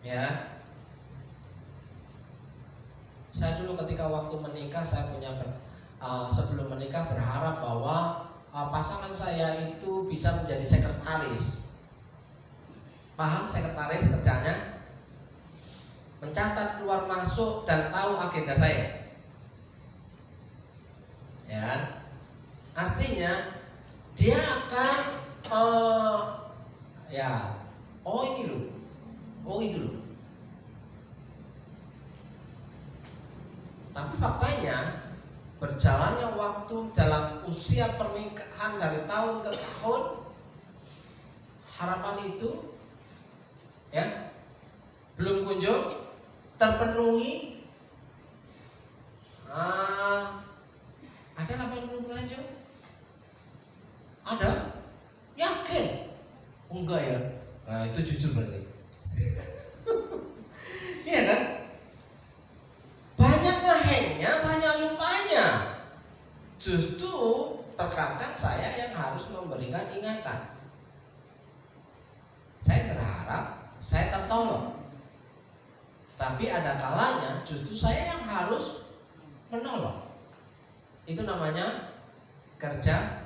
Speaker 2: Ya, saya dulu ketika waktu menikah, saya punya sebelum menikah berharap bahwa pasangan saya itu bisa menjadi sekretaris. Paham sekretaris kerjanya? Mencatat keluar masuk dan tahu agenda saya. Ya, artinya dia akan ini loh, itu loh. Tapi faktanya berjalannya waktu dalam usia pernikahan dari tahun ke tahun, harapan itu ya belum kunjung terpenuhi. Ada 80 bulan juga? Ada? Yakin? Enggak ya? Nah itu jujur berarti. Iya kan? Banyak ngehengnya, banyak lupanya. Justru terkadang saya yang harus memberikan ingatan. Saya berharap saya tertolong, tapi ada kalanya justru saya yang harus menolong. Itu namanya kerja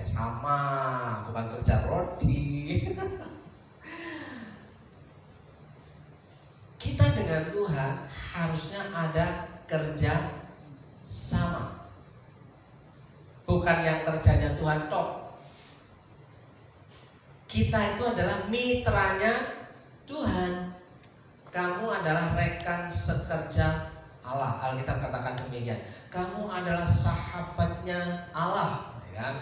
Speaker 2: sama, bukan kerja rodi. dengan Tuhan harusnya ada kerja sama. Bukan yang kerjanya Tuhan tok. Kita itu adalah mitranya Tuhan. Kamu adalah rekan sekerja Allah. Alkitab katakan demikian. Kamu adalah sahabatnya Allah, ya kan?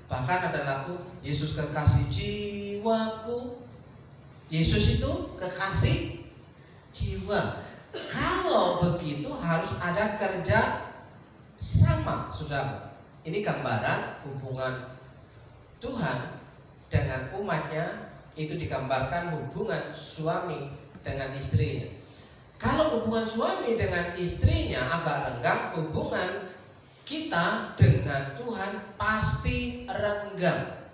Speaker 2: Bahkan ada lagu Yesus kekasih jiwaku. Yesus itu kekasih jiwa. Kalau begitu harus ada kerja sama, saudara. Ini gambaran hubungan Tuhan dengan umatnya. Itu digambarkan hubungan suami dengan istrinya. Kalau hubungan suami dengan istrinya agak renggang, hubungan kita dengan Tuhan pasti renggang.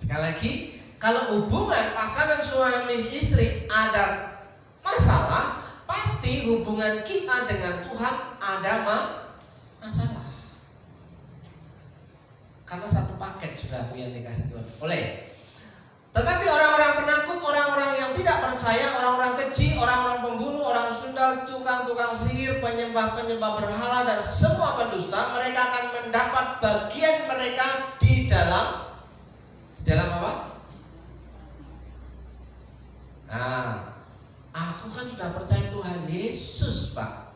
Speaker 2: Sekali lagi, kalau hubungan pasangan suami istri ada masalah, pasti hubungan kita dengan Tuhan ada masalah. Karena satu paket sudah yang dikasih Tuhan. Tetapi orang-orang penakut, orang-orang yang tidak percaya, orang-orang keji, orang-orang pembunuh, orang sundal, tukang-tukang sihir, penyembah-penyembah berhala dan semua pendusta, mereka akan mendapat bagian mereka di dalam apa? Nah, aku kan sudah percaya Tuhan Yesus, Pak.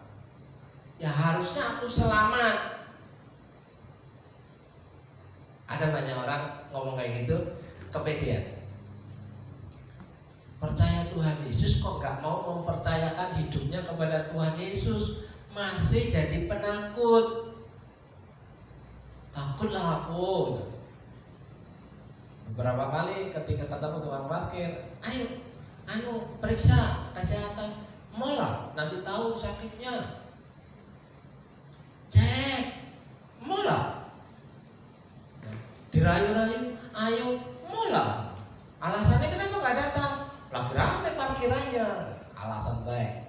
Speaker 2: Ya harusnya aku selamat. Ada banyak orang ngomong kayak gitu, kepedean. Percaya Tuhan Yesus kok gak mau mempercayakan hidupnya kepada Tuhan Yesus, masih jadi penakut. Takutlah aku. Beberapa kali ketika ketemu tukang parkir, ayo, periksa kesehatan, mola, nanti tahu sakitnya. Cek, mola. Dirayu-rayu, ayo, mola. Alasannya kenapa nggak datang? Lagi rame parkirannya. Alasan baik.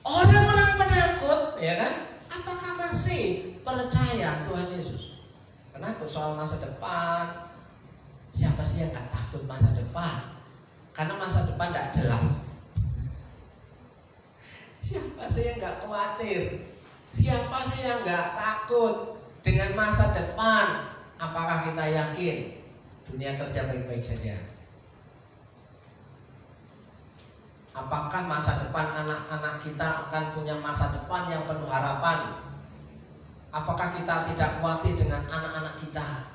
Speaker 2: Orang-orang penakut, ya kan? Apakah masih percaya Tuhan Yesus? Penakut soal masa depan. Siapa sih yang gak takut masa depan? Karena masa depan gak jelas. Siapa sih yang gak khawatir? Siapa sih yang gak takut dengan masa depan? Apakah kita yakin dunia kerja baik-baik saja? Apakah masa depan anak-anak kita akan punya masa depan yang penuh harapan? Apakah kita tidak khawatir dengan anak-anak kita?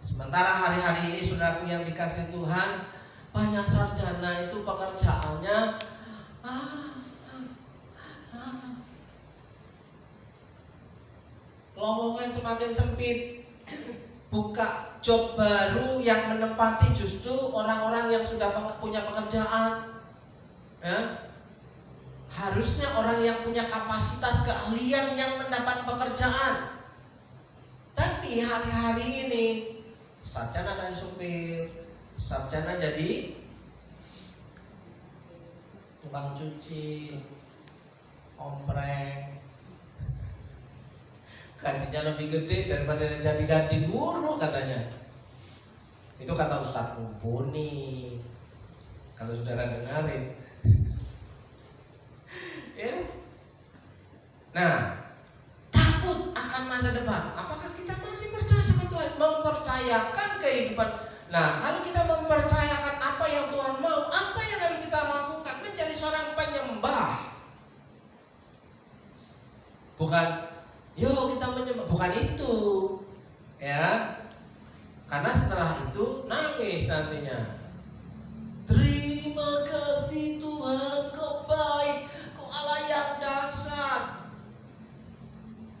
Speaker 2: Sementara hari-hari ini saudaraku yang dikasih Tuhan, banyak sarjana itu pekerjaannya lowongan semakin sempit. Buka job baru yang menempati justru orang-orang yang sudah punya pekerjaan. Harusnya orang yang punya kapasitas keahlian yang mendapat pekerjaan. Tapi hari-hari ini sarjana dari supir, sarjana jadi tukang cuci, ompreng. Gajinya lebih gede daripada jadi guru katanya. Itu kata Ustadz Mumpuni. Kalau saudara dengarin. Ya. Nah, takut akan masa depan. Apakah kita masih percaya sama Tuhan? Mempercayakan kehidupan. Nah, kalau kita mempercayakan apa yang Tuhan mau, apa yang harus kita lakukan? Menjadi seorang penyembah. Bukan, yuk kita menyembah. Bukan itu. Ya. Karena setelah itu nangis nantinya. Terima kasih Tuhan, Kau baik, Kau Allah yang dahsyat.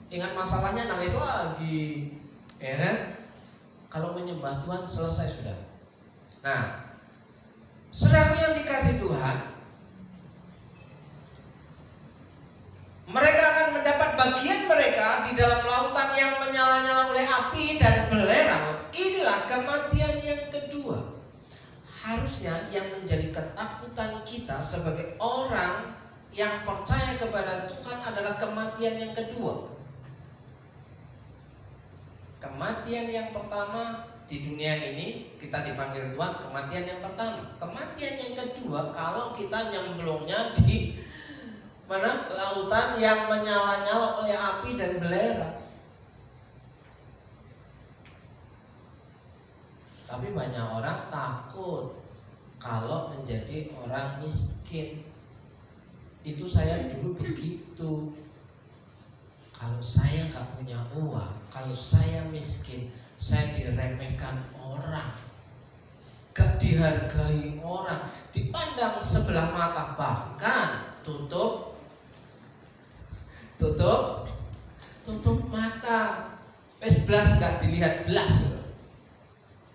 Speaker 2: Ingat masalahnya nangis lagi. Ya kan? Kalau menyembah Tuhan selesai sudah. Nah, saudara yang dikasih Tuhan, mereka akan mendapat bagian mereka di dalam lautan yang menyala-nyala oleh api dan belerang. Inilah kematian yang kedua. Harusnya yang menjadi ketakutan kita sebagai orang yang percaya kepada Tuhan adalah kematian yang kedua. Kematian yang pertama di dunia ini kita dipanggil Tuhan, kematian yang pertama. Kematian yang kedua, kalau kita nyemplungnya di mana lautan yang menyala-nyala oleh api dan belerang. Tapi banyak orang takut kalau menjadi orang miskin. Itu saya dulu begitu. Kalau saya nggak punya uang, kalau saya miskin, saya diremehkan orang, gak dihargai orang, dipandang sebelah mata, bahkan tutup mata, belas gak dilihat belas.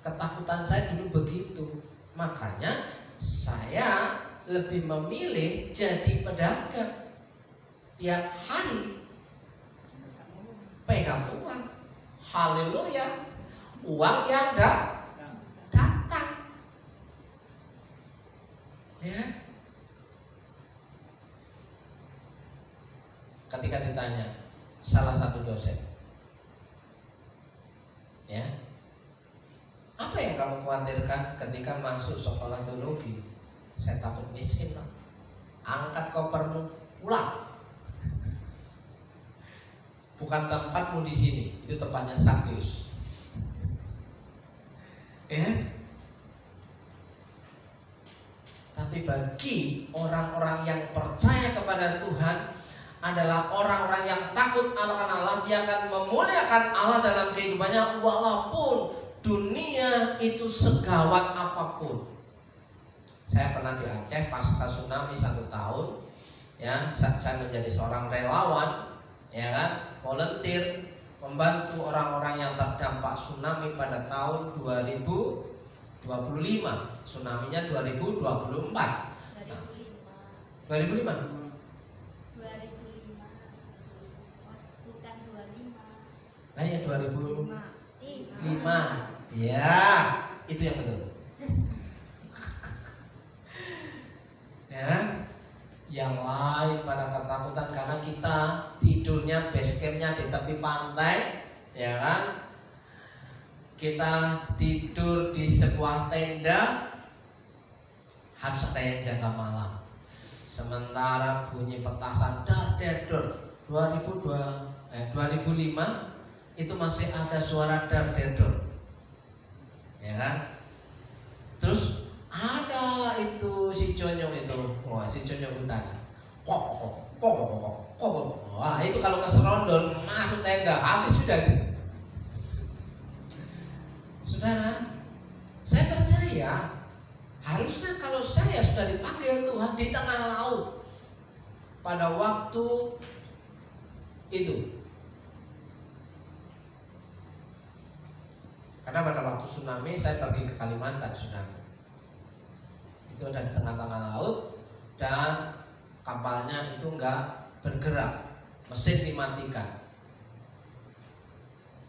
Speaker 2: Ketakutan saya dulu begitu. Makanya saya lebih memilih jadi pedagang. Tiap hari pegang uang. Haleluya. Uang yang datang. Ya. Ketika ditanya salah satu dosen, ya, apa yang kamu khawatirkan ketika masuk sekolah teologi? Saya takut miskin, Pak. Angkat kopermu, pulang. Bukan tempatmu di sini, itu tempatnya Sakyus. Ya. Tapi bagi orang-orang yang percaya kepada Tuhan adalah orang-orang yang takut akan Allah. Dia akan memuliakan Allah dalam kehidupannya walaupun dunia itu segawat apapun. Saya pernah di Aceh pasca tsunami 1 tahun, ya, saya menjadi seorang relawan, ya kan, volunteer membantu orang-orang yang terdampak tsunami pada tahun 2025. Tsunami-nya 2024. 2005.
Speaker 4: Bukan 25.
Speaker 2: Nah ya 2005. Ya, itu yang betul. Ya, yang lain pada ketakutan karena kita tidurnya base campnya di tepi pantai, ya kan? Kita tidur di sebuah tenda, harus ada yang jaga malam. Sementara bunyi petasan dar-der-dor 2005 itu masih ada suara dar-der-dor, ya kan? Terus ada itu si Conyong itu, wah si Conyong hutan, kok, wah itu kalau keserondol masuk tenda habis sudah itu. Saudara, saya percaya harusnya kalau saya sudah dipanggil Tuhan di tengah laut pada waktu itu, karena pada waktu tsunami saya pergi ke Kalimantan, saudara. Itu ada di tengah-tengah laut dan kapalnya itu enggak bergerak, mesin dimatikan,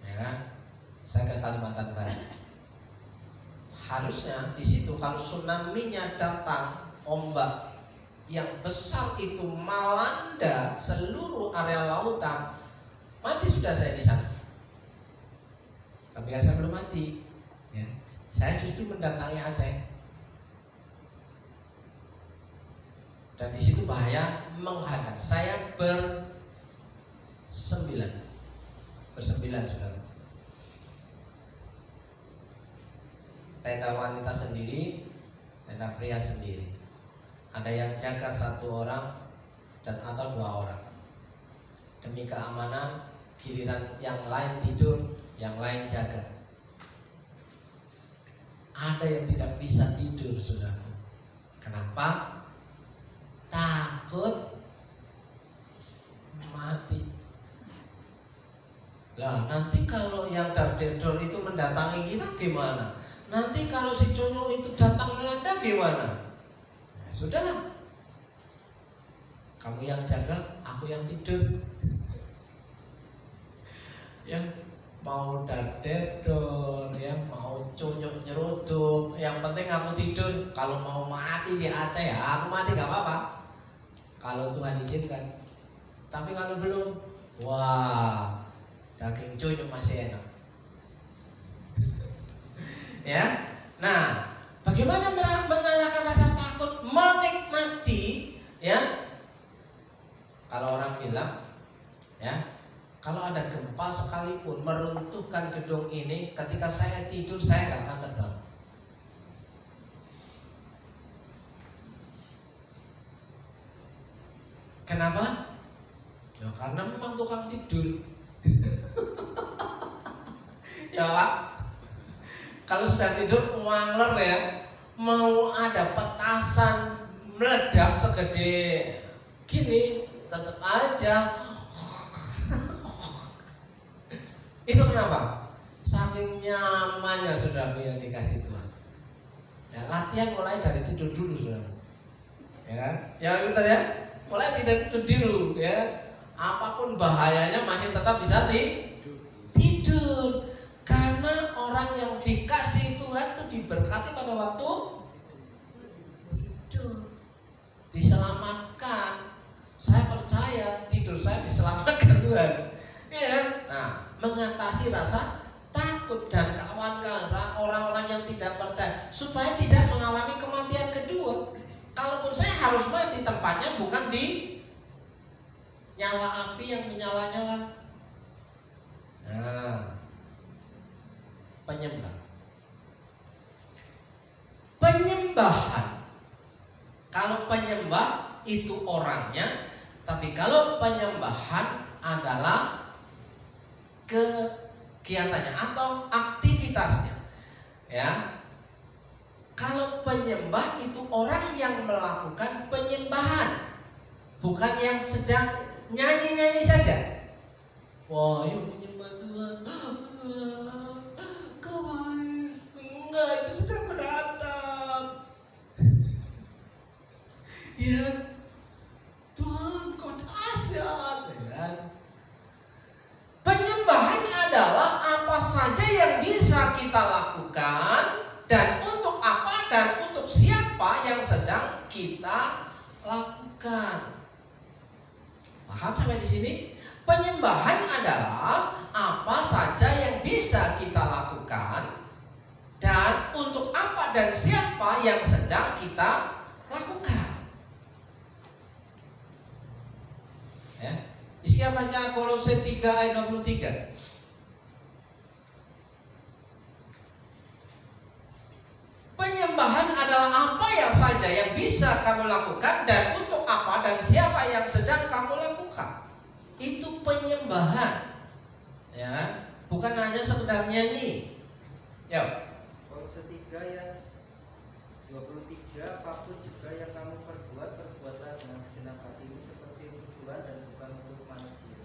Speaker 2: ya kan? Saya ke Kalimantan Barat. Harusnya di situ kalau tsunami-nya datang, ombak yang besar itu melanda seluruh area lautan, mati sudah saya di sana. Tapi saya belum mati, ya. Saya justru mendatangi Aceh. Dan di situ bahaya menghadap. Saya bersembilan, saudara. Tenda wanita sendiri, tenda pria sendiri. Ada yang jaga 1 orang dan atau 2 orang. Demi keamanan, giliran yang lain tidur, yang lain jaga. Ada yang tidak bisa tidur, saudara. Kenapa? Takut mati. Lah nanti kalau yang dar-der-dor itu mendatangi kita gimana? Nanti kalau si Conyong itu datang melanda gimana? Ya, sudahlah. Kamu yang jaga, aku yang tidur. Yang mau dar-der-dor, yang mau Conyong nyeruduk, yang penting aku tidur. Kalau mau mati di Aceh ya aku mati gak apa-apa, kalau Tuhan izinkan. Tapi kalau belum, wah, daging Conyong masih enak. Ya. Nah, bagaimana mengalahkan rasa takut? Menikmati, ya. Kalau orang bilang, ya, kalau ada gempa sekalipun meruntuhkan gedung ini, ketika saya tidur saya nggak akan terbang. Kenapa? Ya karena memang tukang tidur. Ya Pak. Kalau sudah tidur ngwanger ya, mau ada petasan meledak segede gini, tetap aja. Itu kenapa? Saking nyamannya saudara yang dikasih Tuhan. Ya, latihan mulai dari tidur dulu saudara. Ya kan? Ya gitu ya. Mulai tidak tidur dulu ya. Apapun bahayanya masih tetap bisa tidur. Karena orang yang dikasih Tuhan itu diberkati pada waktu tidur, diselamatkan. Saya percaya tidur saya diselamatkan Tuhan. Ya, nah mengatasi rasa takut dan kawan-kawan orang-orang yang tidak percaya supaya tidak mengalami kematian kedua. Kalaupun saya harus mati, tempatnya bukan di nyala api yang menyala-nyala. Nah, penyembahan. Kalau penyembah itu orangnya, tapi kalau penyembahan adalah kegiatannya atau aktivitasnya. Ya. Kalau penyembah itu orang yang melakukan penyembahan, bukan yang sedang nyanyi-nyanyi saja. Wah, yuk menyembah Tuhan. Kau baik. Enggak, itu sudah beratap. Ya, Tuhan kau dahsyat, ya kan? Penyembahan adalah apa saja yang bisa kita lakukan dan untuk apa dan untuk siapa yang sedang kita lakukan. Paham sampai di sini? Penyembahan adalah apa saja yang bisa kita lakukan dan untuk apa dan siapa yang sedang kita lakukan. Ya. Isya baca Kolose 3 ayat 23. Penyembahan adalah apa yang saja yang bisa kamu lakukan dan untuk apa dan siapa yang sedang kamu lakukan. Itu penyembahan. Ya, bukan hanya sekedar nyanyi. Ya.
Speaker 5: Kolose 3 yang 23, apapun juga yang kamu perbuatlah dengan segenap hati ini seperti untuk Tuhan dan bukan untuk manusia.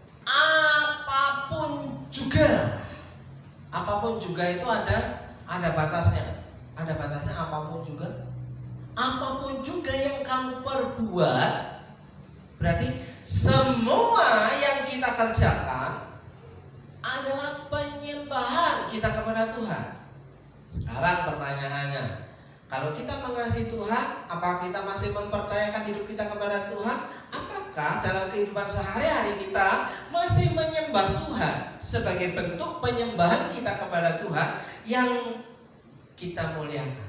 Speaker 2: Apapun juga itu ada batasnya. Ada batasnya apapun juga. Apapun juga yang kamu perbuat, berarti semua yang kita kerjakan adalah penyembahan kita kepada Tuhan. Sekarang pertanyaannya, kalau kita mengasihi Tuhan, apakah kita masih mempercayakan hidup kita kepada Tuhan? Apakah dalam kehidupan sehari-hari kita masih menyembah Tuhan sebagai bentuk penyembahan kita kepada Tuhan yang kita muliakan?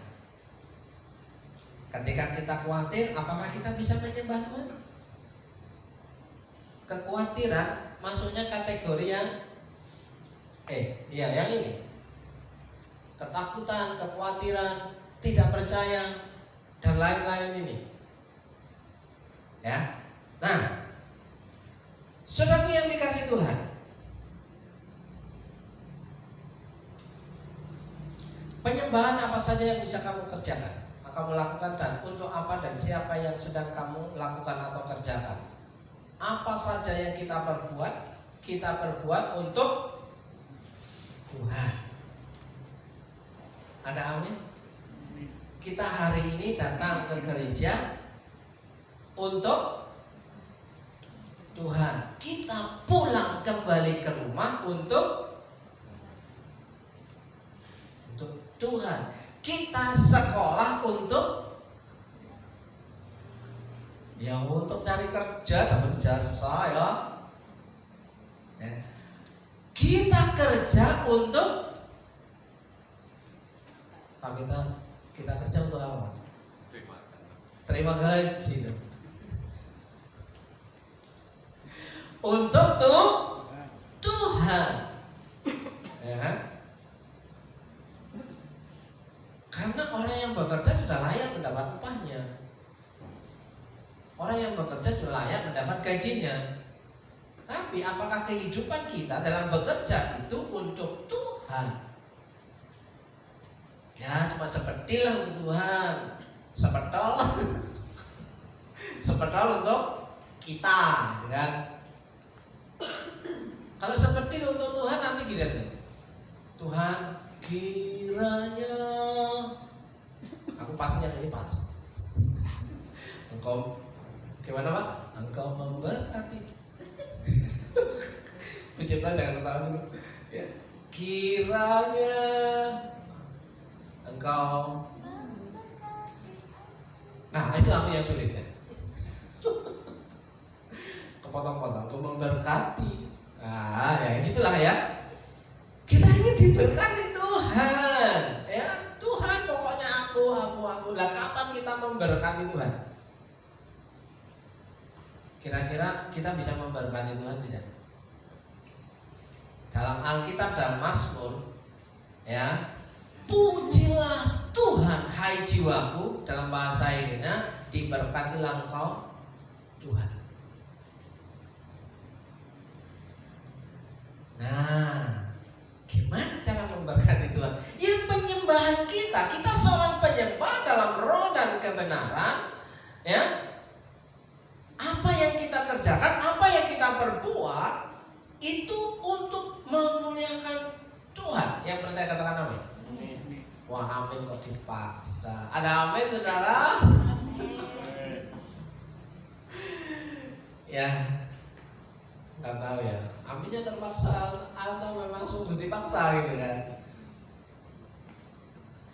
Speaker 2: Ketika kita khawatir, apakah kita bisa menyembah Tuhan? Kekhawatiran masuknya kategori yang yang ini. Ketakutan, kekhawatiran, tidak percaya dan lain-lain ini. Ya. Nah, saudara yang dikasih Tuhan, penyembahan apa saja yang bisa kamu kerjakan, kamu lakukan dan untuk apa dan siapa yang sedang kamu lakukan atau kerjakan. Apa saja yang kita perbuat untuk Tuhan. Ada amin? Kita hari ini datang ke gereja untuk Tuhan. Kita pulang kembali ke rumah untuk Tuhan. Kita sekolah untuk cari kerja, dapat jasa ya. Kita kerja untuk Tapi kita kerja untuk apa?
Speaker 3: Terima.
Speaker 2: Terima gaji dong. Untuk Tuhan. Ya kan? Karena orang yang bekerja sudah layak mendapat upahnya. Orang yang bekerja sudah layak mendapat gajinya. Tapi apakah kehidupan kita dalam bekerja itu untuk Tuhan? Ya cuma seperti lah untuk Tuhan. Sepetol untuk kita, kan? Kalau seperti untuk Tuhan nanti gini nih. Tuhan kiranya, aku pastinya ini pas. Engkau gimana Pak? Engkau memberkati. Pencipta jangan ketawa dulu. Ya. Kiranya engkau. Nah itu aku yang sulit ya. Kepotong-potong, engkau memberkati. Nah ya gitulah ya. Kita ini diberkati Tuhan. Ya Tuhan pokoknya aku. Lah kapan kita memberkati Tuhan? Kira-kira kita bisa memberkati Tuhan tidak? Dalam Alkitab dan Mazmur, ya, pujilah Tuhan, hai jiwaku, dalam bahasa Indonesia, diberkatilah engkau Tuhan. Nah, gimana cara memberkati Tuhan? Ya penyembahan kita seorang penyembah dalam roh dan kebenaran, ya. Apa yang kita kerjakan, apa yang kita perbuat itu untuk memuliakan Tuhan. Yang percaya katakan amin. Wah amin kok dipaksa. Ada amin saudara? Ya, nggak tahu ya. Aminnya terpaksa atau memang sungguh dipaksa gitu kan?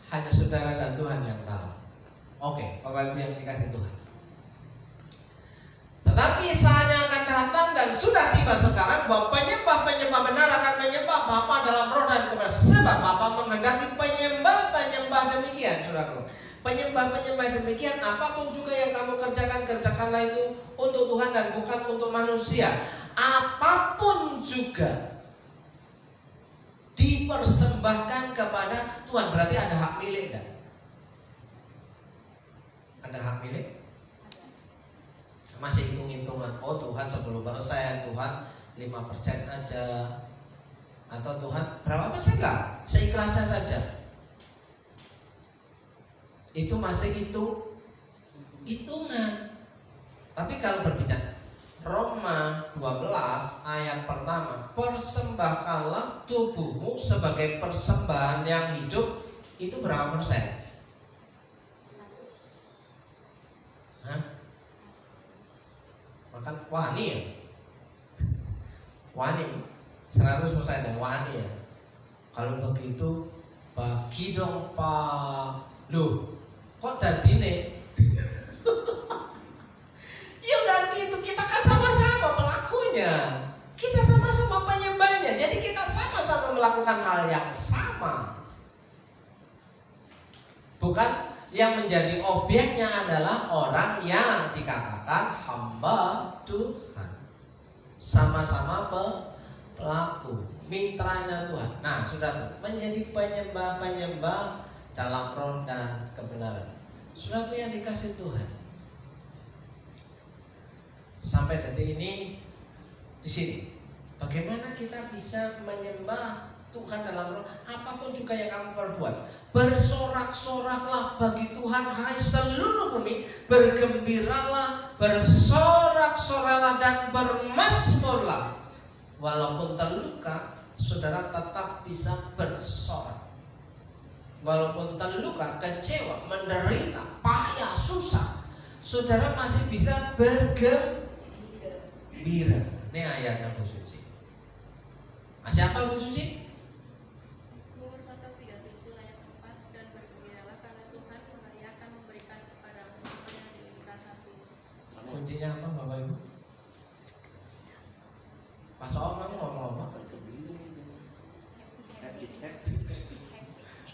Speaker 2: Hanya saudara dan Tuhan yang tahu. Oke, Bapak Ibu yang dikasih Tuhan. Tetapi saatnya akan datang dan sudah tiba sekarang bahwa penyembah-penyembah benar akan menyembah Bapa dalam roh dan kebenaran. Sebab Bapa menghendaki penyembah-penyembah demikian, saudaraku. Penyembah-penyembah demikian, apapun juga yang kamu kerjakan, kerjakanlah itu untuk Tuhan dan bukan untuk manusia. Apapun juga dipersembahkan kepada Tuhan. Berarti ada hak milik kan? Ada hak milik? Masih hitung-hitungan, oh Tuhan 10%, Tuhan 5% aja, atau Tuhan berapa persen lah, seikhlasnya saja. Itu masih hitungan. Tapi kalau berbicara Roma 12 ayat pertama, persembahkanlah tubuhmu sebagai persembahan yang hidup, itu berapa persen? Hah? Makan wani ya? Wani 100% ya, wani ya. Kalau begitu bagi dong Pak. Loh, kok dadine? Ya udah gitu, kita kan sama-sama pelakunya. Kita sama-sama penyembahnya. Jadi kita sama-sama melakukan hal yang sama. Bukan yang menjadi objeknya adalah orang yang dikatakan hamba Tuhan. Sama-sama pelaku, mitranya Tuhan. Nah, sudah menjadi penyembah-penyembah dalam roh dan kebenaran. Sudah yang dikasih Tuhan. Sampai detik ini di sini, bagaimana kita bisa menyembah Tuhan dalam roh? Apapun juga yang kamu perbuat, bersorak-soraklah bagi Tuhan, hai seluruh bumi, bergembiralah, bersorak-soraklah dan bermazmurlah. Walaupun terluka, saudara tetap bisa bersorak. Walaupun terluka, kecewa, menderita, payah, susah, saudara masih bisa bergembira. Ini ayatnya Bu Suci. Masih apa Bu Suci?
Speaker 4: Mazmur pasal 37 ayat 4, dan bergembiralah karena Tuhan akan memberikan kepadamu apa yang diinginkan hatimu.
Speaker 2: Kuncinya apa Bapak Ibu? Pas kamu ngomong apa?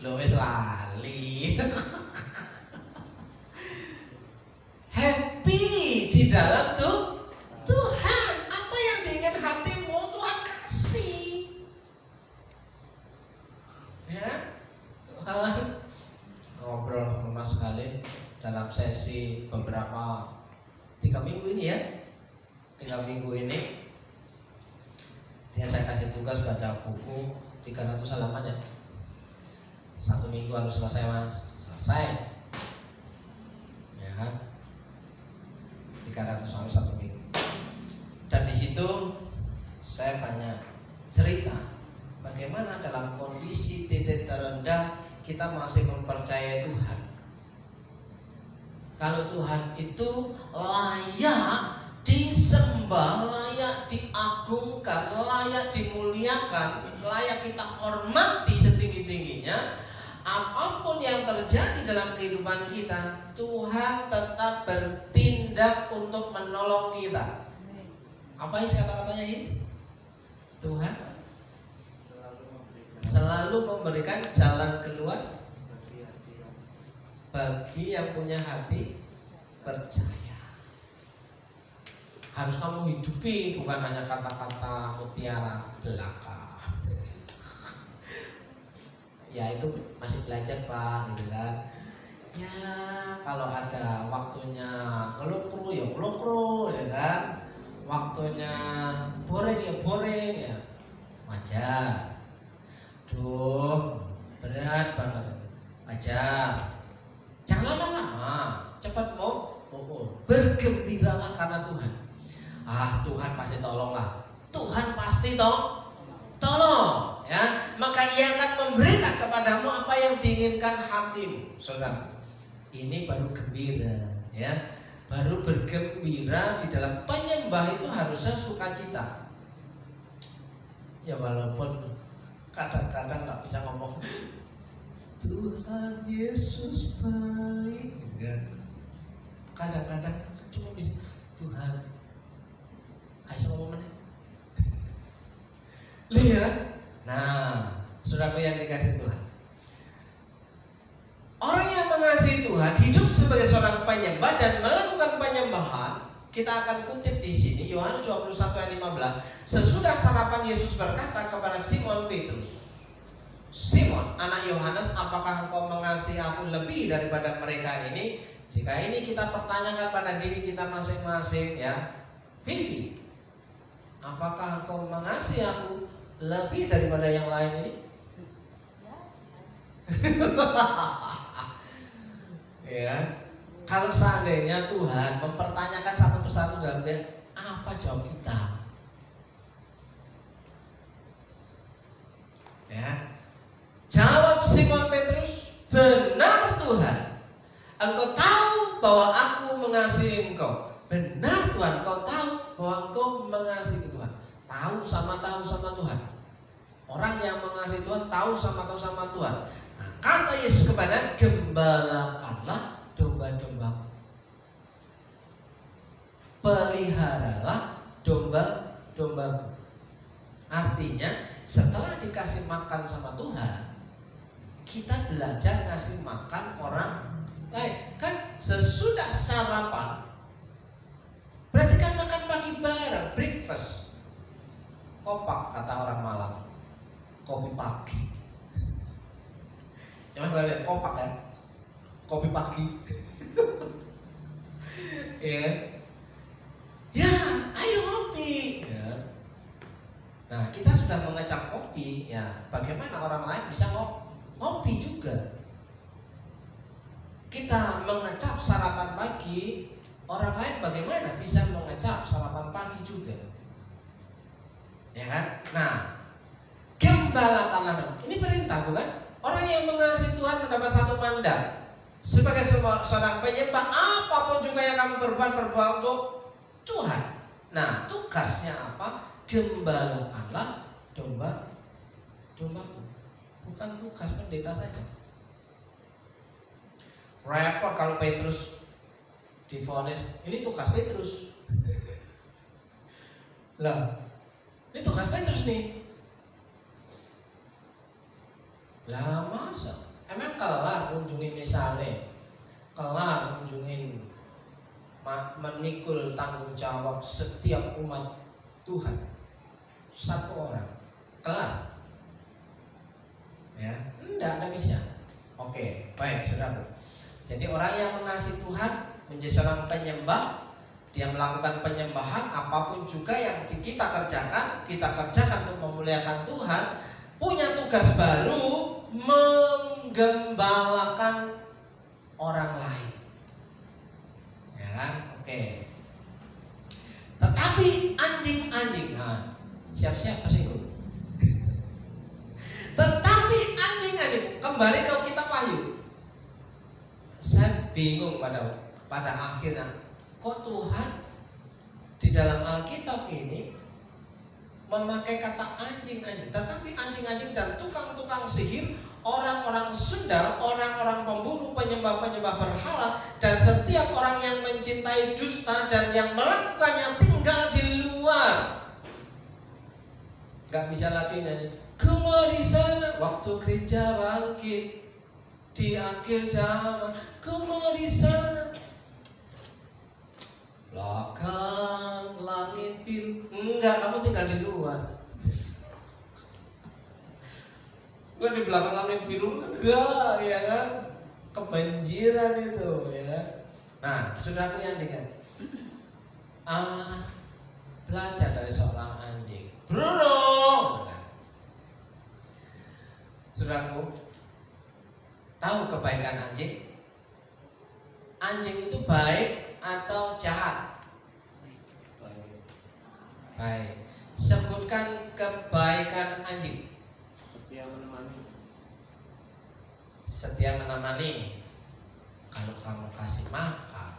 Speaker 2: Lo wis lali. Happy di dalam Tuhan. Apa yang diingin hatimu Tuhan kasih. Ya, Tuhan ngobrol sama sekali dalam sesi beberapa 3 minggu ini ya. 3 minggu ini dia saya kasih tugas baca buku 300 halaman ya. 1 minggu harus selesai mas. Selesai ya kan, 300 sampai 1 minggu. Dan di situ saya banyak cerita bagaimana dalam kondisi titik terendah kita masih mempercayai Tuhan. Kalau Tuhan itu layak disembah, layak diagungkan, layak dimuliakan, layak kita hormati setinggi-tingginya. Apapun yang terjadi dalam kehidupan kita, Tuhan tetap bertindak untuk menolong kita. Apa isi kata-katanya ini? Tuhan selalu memberikan jalan keluar bagi yang punya hati percaya. Harus kamu hidupi, bukan hanya kata-kata mutiara belaka. Ya itu masih belajar Pak, gitu kan. Ya kalau ada waktunya ngelukru ya ngelukru, ya kan. Waktunya boring ya wajar. Duh berat banget, wajar. Jangan lama-lama, cepat mau bergembiralah karena Tuhan. Tuhan pasti tolong lah. Tuhan pasti tolong ya. Maka Ia akan memberikan kepadamu apa yang diinginkan hatimu. Saudara, ini baru gembira ya. Baru bergembira di dalam penyembah itu harusnya sukacita. Ya walaupun kadang-kadang nggak bisa ngomong Tuhan Yesus baik, enggak. Kadang-kadang cuma bisa Tuhan kayak ngomong mana? Lihat. Nah, saudaraku yang dikasih Tuhan, orang yang mengasihi Tuhan hidup sebagai seorang penyembah dan melakukan penyembahan. Kita akan kutip di sini Yohanes 21 ayat 15. Sesudah sarapan Yesus berkata kepada Simon Petrus, Simon, anak Yohanes, apakah engkau mengasihi aku lebih daripada mereka ini? Jika ini kita pertanyakan pada diri kita masing-masing ya, Vivi, apakah engkau mengasihi aku lebih daripada yang lain ini? Ya, kalau seandainya Tuhan mempertanyakan satu persatu dalam diri, apa jawab kita? Ya, jawab Simon Petrus, benar Tuhan, engkau tahu bahwa aku mengasihi engkau. Benar Tuhan, engkau tahu bahwa engkau mengasihi Tuhan. Tahu sama Tuhan. Orang yang mengasihi Tuhan tahu sama Tuhan. Nah, kata Yesus kepada, gembalakanlah domba-dombaku, peliharalah domba-dombaku. Artinya setelah dikasih makan sama Tuhan, kita belajar ngasih makan orang lain. Kan sesudah sarapan, berarti kan makan pagi bareng, breakfast. Kopak kata orang Malang, kopi pagi. Yang mana kopak kan? Kopi pagi. Ya, ayo ngopi. Ya. Nah, kita sudah mengecap kopi, ya. Bagaimana orang lain bisa ngopi juga? Kita mengecap sarapan pagi, orang lain bagaimana bisa mengecap sarapan pagi juga? Ya kan? Nah, gembalakanlah. Ini perintah bukan? Orang yang mengasihi Tuhan mendapat satu mandat. Sebagai seorang penyembah, apapun juga yang kamu berbuat untuk Tuhan. Nah, tugasnya apa? Gembalakanlah domba-dombaku. Bukan tugas pendeta saja. Repot kalau Petrus divonis, ini tugas Petrus. Lah, ini tugas Petrus nih. Lah masa Emang kelar kunjungin misalnya, kelar kunjungin menikul tanggung jawab setiap umat Tuhan satu orang, kelar? Ya, enggak bisa. Oke, baik saudaraku. Jadi orang yang mengasihi Tuhan menjadi seorang penyembah, dia melakukan penyembahan apapun juga yang kita kerjakan untuk memuliakan Tuhan, punya tugas baru menggembalakan orang lain. Ya kan? Oke. Tetapi anjing-anjing, nah, siap-siap tersinggung. Tetapi anjing-anjing, kembali kalau kita Wahyu, saya bingung pada akhirnya, kok Tuhan di dalam Alkitab ini memakai kata anjing-anjing, tetapi anjing-anjing dan tukang-tukang sihir, orang-orang sundal, orang-orang pembunuh, penyembah-penyembah berhala, dan setiap orang yang mencintai dusta dan yang melakukannya tinggal di luar. Gak bisa lagi nyanyi, "Kemari di sana waktu gereja bangkit di akhir zaman, kemari di sana belakang langit biru." Enggak, kamu tinggal di luar. Gua di belakang langit biru enggak, ya kan? Kebanjiran itu, ya kan? Nah, saudaraku yang dengar, belajar dari seorang anjing. Bruno, saudaraku, tahu kebaikan anjing? Anjing itu baik atau jahat? Baik. Sebutkan kebaikan anjing.
Speaker 3: Setia menemani.
Speaker 2: Setia menemani. Kalau kamu kasih makan.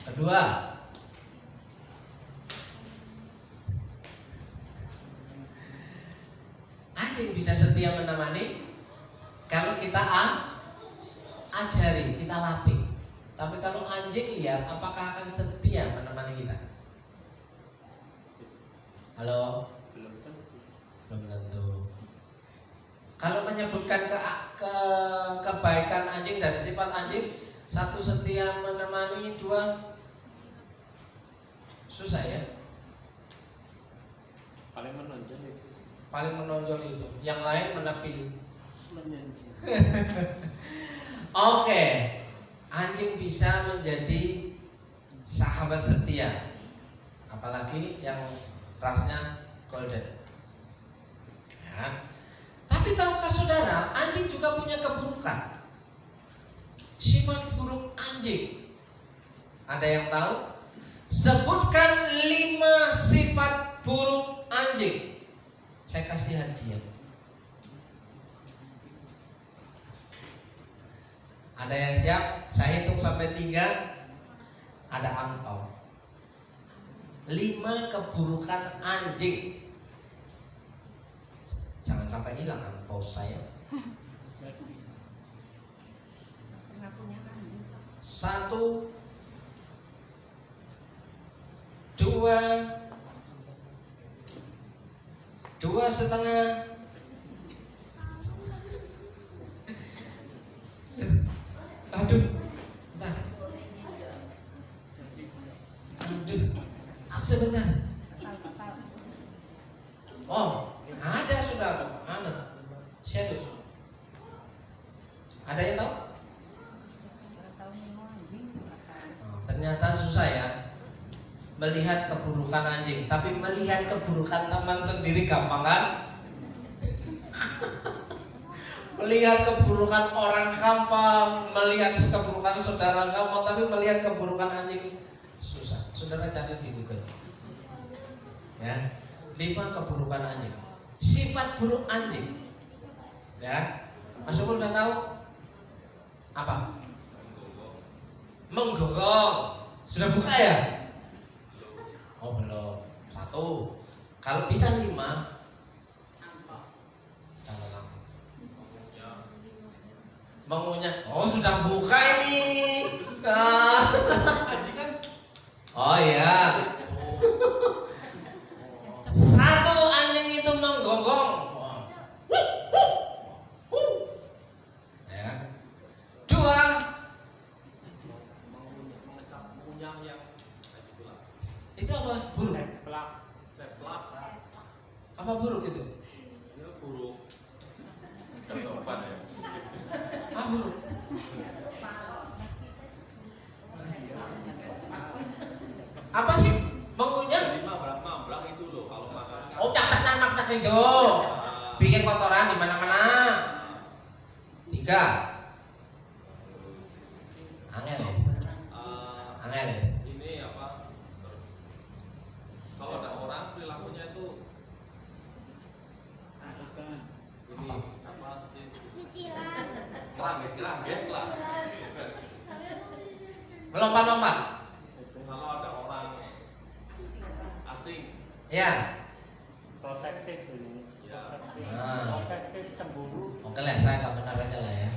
Speaker 2: Kedua, anjing bisa setia menemani kalau kita ajari, kita latih. Tapi kalau anjing lihat, apakah akan setia menemani kita? Halo?
Speaker 3: Belum tentu.
Speaker 2: Belum tentu. Kalau menyebutkan kebaikan anjing dari sifat anjing, satu setia menemani, dua susah ya.
Speaker 3: Paling menonjol itu.
Speaker 2: Paling menonjol itu, yang lain menepi. Oke, anjing bisa menjadi sahabat setia, apalagi yang rasnya golden. Ya. Tapi tahukah saudara, anjing juga punya keburukan. Sifat buruk anjing. Ada yang tahu? Sebutkan 5 sifat buruk anjing. Saya kasih hadiah. Ada yang siap? Saya hitung sampai 3. Ada angpau. 5 keburukan anjing. Jangan sampai hilang angpau saya. 1, 2, 2,5. Aduh, nah. Aduh, sebentar. Oh, ada sudah, ada. Shadow. Ada yang tahu? Oh, ternyata susah ya melihat keburukan anjing, tapi melihat keburukan teman sendiri gampang kan? Melihat keburukan orang gampang, melihat keburukan saudara gampang, tapi melihat keburukan anjing susah. Saudara cari di Google. Ya, 5 keburukan anjing. Sifat buruk anjing. Ya, Mas Ukul udah tahu? Apa? Menggonggong. Sudah buka ya? Oh belum. 1. Kalau bisa 5. Jangan. Mengunyah. Oh sudah buka ini. Nah. Oh iya. 1 anjing itu menggonggong. kotoran di mana-mana. 3. Angel ya? Angel ya?
Speaker 3: Ini apa? Kalau ada orang perilakunya itu ini apa sih?
Speaker 6: Cicilan.
Speaker 3: Kerang, guys lah.
Speaker 2: Melompat-lompat.
Speaker 3: Kalau ada orang asing,
Speaker 2: Ya.
Speaker 5: Protektif ini.
Speaker 3: ya.
Speaker 2: Ah.
Speaker 5: Posesif, cemburu.
Speaker 2: Oke lah, saya nggak benar aja lah ya.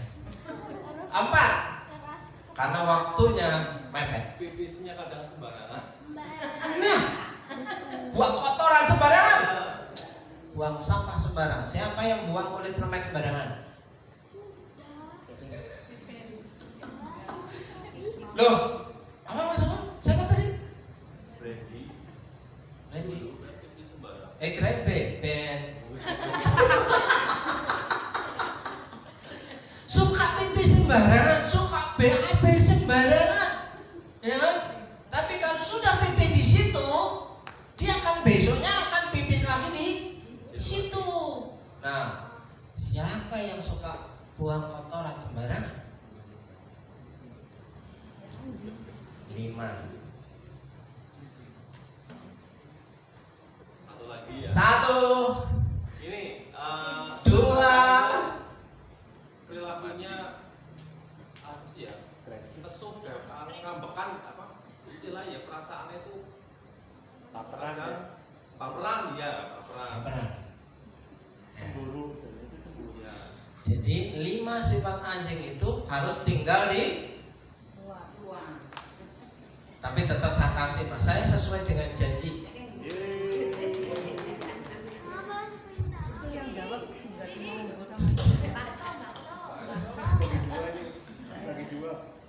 Speaker 2: 4. Karena waktunya mepet.
Speaker 3: Pipisnya kadang sembarangan.
Speaker 2: Nah, buang kotoran sembarangan, buang sampah sembarangan. Siapa yang buang kulit permen sembarangan? Loh, apa maksudnya? Siapa tadi?
Speaker 3: Brandy.
Speaker 2: Randy.
Speaker 3: Pipis sembarangan.
Speaker 2: Grebe, Ben. Suka pipis sembarangan, suka BAB sembarangan, ya kan? Tapi kalau sudah pipis di situ, dia akan besoknya akan pipis lagi di situ. Nah, siapa yang suka buang kotoran sembarangan? 5.
Speaker 3: Satu lagi ya.
Speaker 2: 1,
Speaker 3: Ini
Speaker 2: 2.
Speaker 3: perilakunya apa sih ya? Kesuk, ngambekan apa? Istilahnya perasaannya itu
Speaker 5: Baperan ya.
Speaker 3: baperan ya, baperan.
Speaker 2: Apa?
Speaker 5: Cemburu, jadi itu cemburu.
Speaker 3: Ya.
Speaker 2: Jadi 5 sifat anjing itu harus tinggal di, tapi tetap saya kasih Mas. Saya sesuai dengan janji.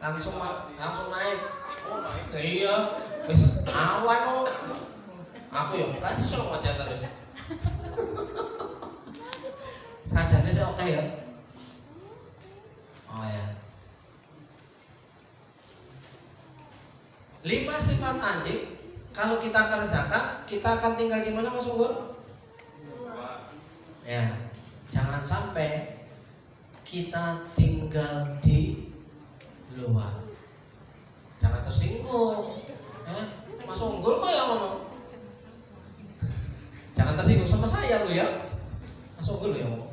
Speaker 2: Langsung naik.
Speaker 3: Oh, naik.
Speaker 2: Iya, wis awan oh. Aku ya langsung aja tadi. Sajane sih oke ya. Oh ya. 5 sifat anjing kalau kita kerjakan, kita akan tinggal di mana Mas Unggur? Ya, jangan sampai kita tinggal di luar. Jangan tersinggung. Mas Unggul kok yang ngomong. Jangan tersinggung sama saya lo ya. Mas Unggul lo yang ngomong.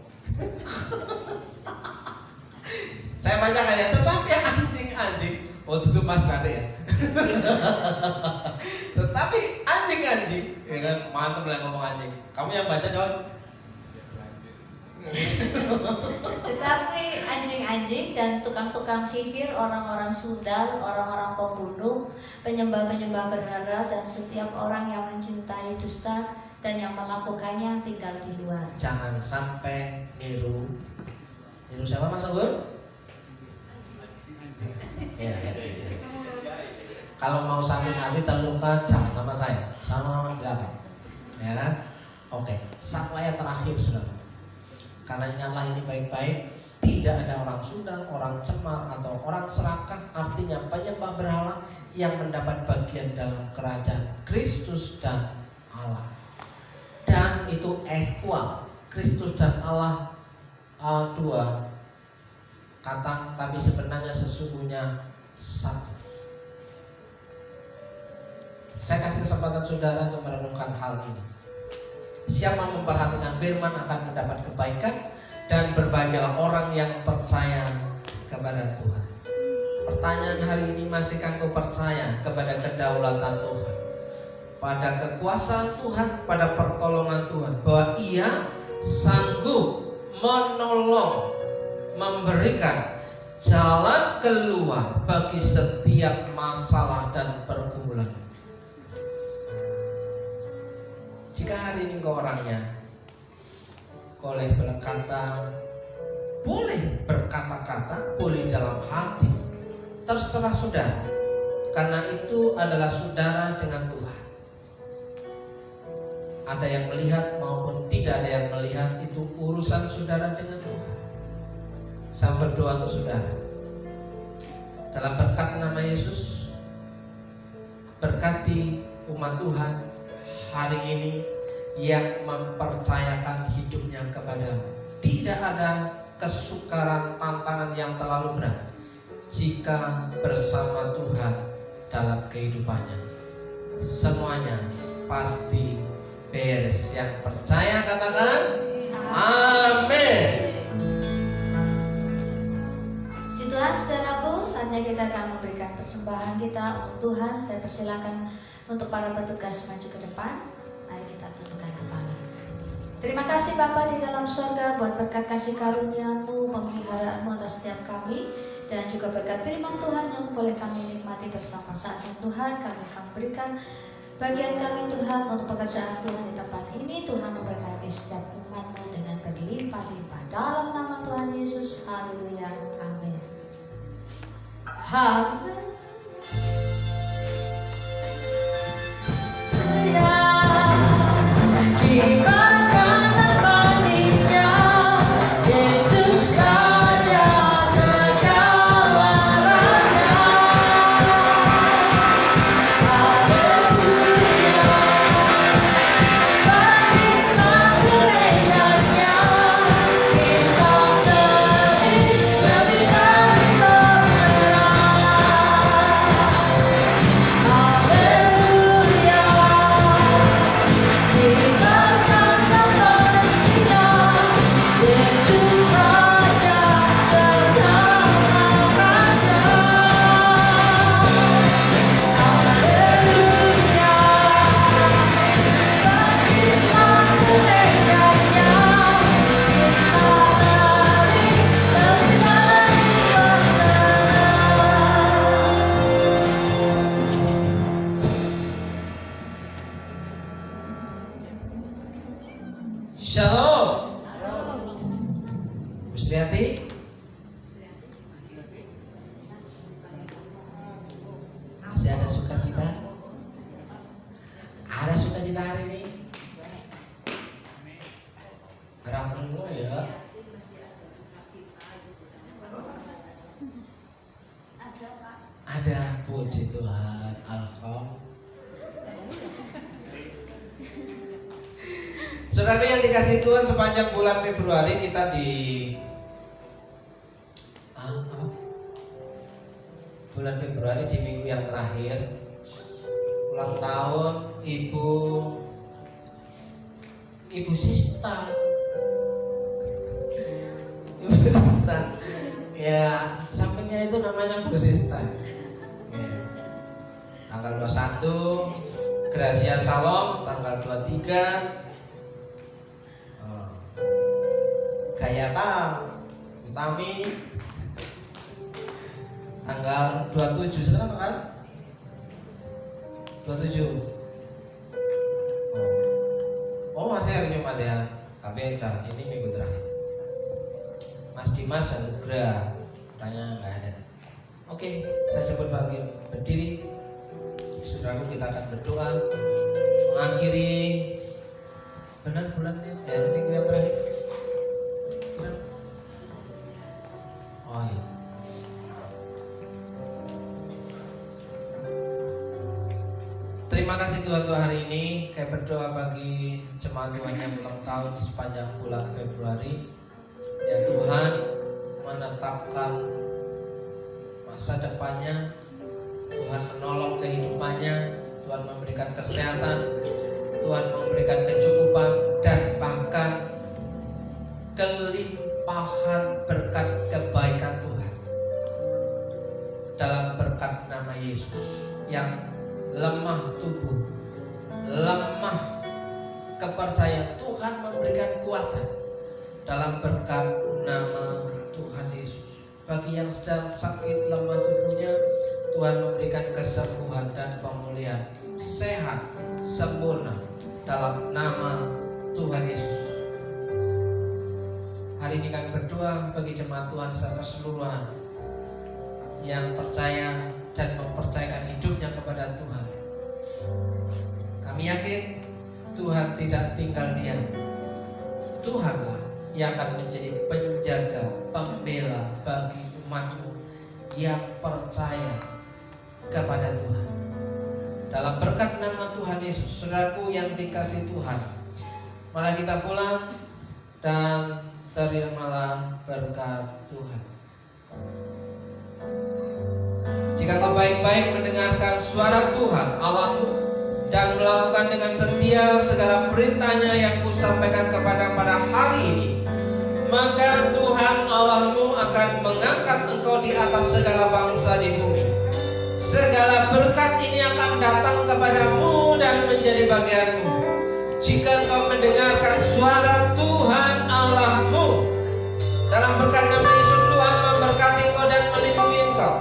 Speaker 2: Saya bacakan ya, tetapi anjing-anjing, oh itu Mas Gade ya. Tetapi anjing-anjing, ya kan, mantep lah ngomong anjing. Kamu yang baca John.
Speaker 1: Tetapi anjing-anjing dan tukang-tukang sihir, orang-orang sundal, orang-orang pembunuh, penyembah-penyembah berhala, dan setiap orang yang mencintai dusta dan yang melakukannya tinggal di luar.
Speaker 2: Jangan sampai niru siapa Mas Unggul? Ya. Kalau mau sakit hati terluka, jangan sama saya, sama belakang. Ya kan? Oke, satu ayat terakhir saudara. Karena ingatlah ini baik-baik, tidak ada orang sundal, orang cemar, atau orang serakah, artinya penyembah berhala yang mendapat bagian dalam kerajaan Kristus dan Allah. Dan itu equal, Kristus dan Allah dua kata, tapi sebenarnya sesungguhnya satu. Saya kasih kesempatan saudara untuk merenungkan hal ini. Siapa memperhatikan firman akan mendapat kebaikan, dan berbahagialah orang yang percaya kepada Tuhan. Pertanyaan hari ini, masihkah kau percaya kepada kedaulatan Tuhan, pada kekuasaan Tuhan, pada pertolongan Tuhan, bahwa Ia sanggup menolong, memberikan jalan keluar bagi setiap masalah dan pergumulan. Jika hari ini kau orangnya, kau boleh berkata, boleh berkata-kata, boleh dalam hati, terserah saudara, karena itu adalah saudara dengan Tuhan. Ada yang melihat maupun tidak ada yang melihat, itu urusan saudara dengan Tuhan. Saya berdoa untuk saudara, dalam berkat nama Yesus, berkati umat Tuhan hari ini yang mempercayakan hidupnya kepadamu. tidak ada kesukaran tantangan yang terlalu berat jika bersama Tuhan dalam kehidupannya. Semuanya pasti beres. Yang percaya katakan amin.
Speaker 1: Puji Tuhan, saudaraku, saatnya kita akan memberikan persembahan kita untuk Tuhan. Saya persilakan untuk para petugas maju ke depan. Mari kita tundukkan kepala. Terima kasih Bapa di dalam surga buat berkat kasih karunia-Mu, pemeliharaanmu atas setiap kami, dan juga berkat firman Tuhan yang boleh kami nikmati bersama. Saatnya Tuhan kami akan berikan bagian kami Tuhan untuk pekerjaan Tuhan di tempat ini. Tuhan memberkati setiap umat-Mu dengan berlimpah-limpah. Dalam nama Tuhan Yesus, haleluya, amin.
Speaker 2: Shalom. Musliati. Masih ada sukacita? Ada sukacita hari ini? Rahmu ya. Ada, puji Tuhan, alhamdulillah. Saudara yang dikasih Tuhan, sepanjang bulan Februari kita bulan Februari di minggu yang terakhir ulang tahun Ibu Sista. Ibu Sista. Ya, sampingnya itu namanya Bu Sista. Ya. Tanggal 21 Gracia Salom, tanggal 23 Gayata Utami, tanggal 27 sekarang kan? 27. Oh masih hari Jumat ya. Tapi ini minggu terakhir. Mas Dimas dan Nugra, tanya nggak ada. Oke, saya sebut bagian berdiri. Saudaraku, kita akan berdoa mengakhiri benar bulan minggu yang terakhir. Oh iya. Terima kasih Tuhan untuk hari ini. Kayak berdoa bagi jemaat Tuhan yang ulang tahun di sepanjang bulan Februari. Ya Tuhan menetapkan masa depannya, Tuhan menolong kehidupannya, Tuhan memberikan kesehatan, Tuhan memberikan kecukupan, dan bahkan kelimpahan berkat kebaikan Tuhan. Dalam berkat nama Yesus yang lemah tubuh, lemah kepercayaan, Tuhan memberikan kekuatan. Dalam berkat nama Tuhan Yesus, bagi yang sedang sakit lemah tubuhnya, Tuhan memberikan kesembuhan dan pemulihan, sehat, sempurna dalam nama Tuhan Yesus. Hari ini kami berdoa bagi jemaat Tuhan secara keseluruhan yang percaya dan mempercayakan hidupnya kepada Tuhan. Kami yakin Tuhan tidak tinggal diam. Tuhanlah yang akan menjadi penjaga, pembela bagi umat-Mu yang percaya kepada Tuhan. Dalam berkat nama Tuhan Yesus, saudaraku yang dikasihi Tuhan, mari kita pulang dan terimalah berkat Tuhan. Jika kau baik-baik mendengarkan suara Tuhan Allahmu dan melakukan dengan setia segala perintahnya yang kusampaikan kepada pada hari ini, maka Tuhan Allahmu akan mengangkat engkau di atas segala bangsa di bumi. Segala berkat ini akan datang kepadamu dan menjadi bagianmu jika engkau mendengarkan suara Tuhan Allahmu. Dalam berkat nama Yesus, Tuhan memberkati engkau dan melindungi engkau.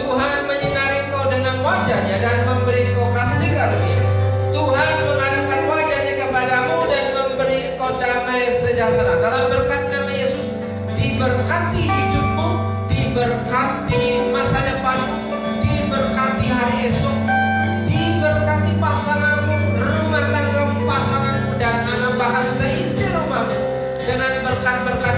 Speaker 2: Tuhan menyinari engkau dengan wajahnya dan memberi engkau kasih karunia. Tuhan menghadapkan wajahnya kepadamu dan memberi engkau damai sejahtera. Dalam berkat nama Yesus, diberkati hidupmu, diberkati masa depanmu, diberkati hari esok, diberkati pasanganmu, rumah tanggamu, pasanganmu dan anak bahkan seisi rumahmu dengan berkat-berkat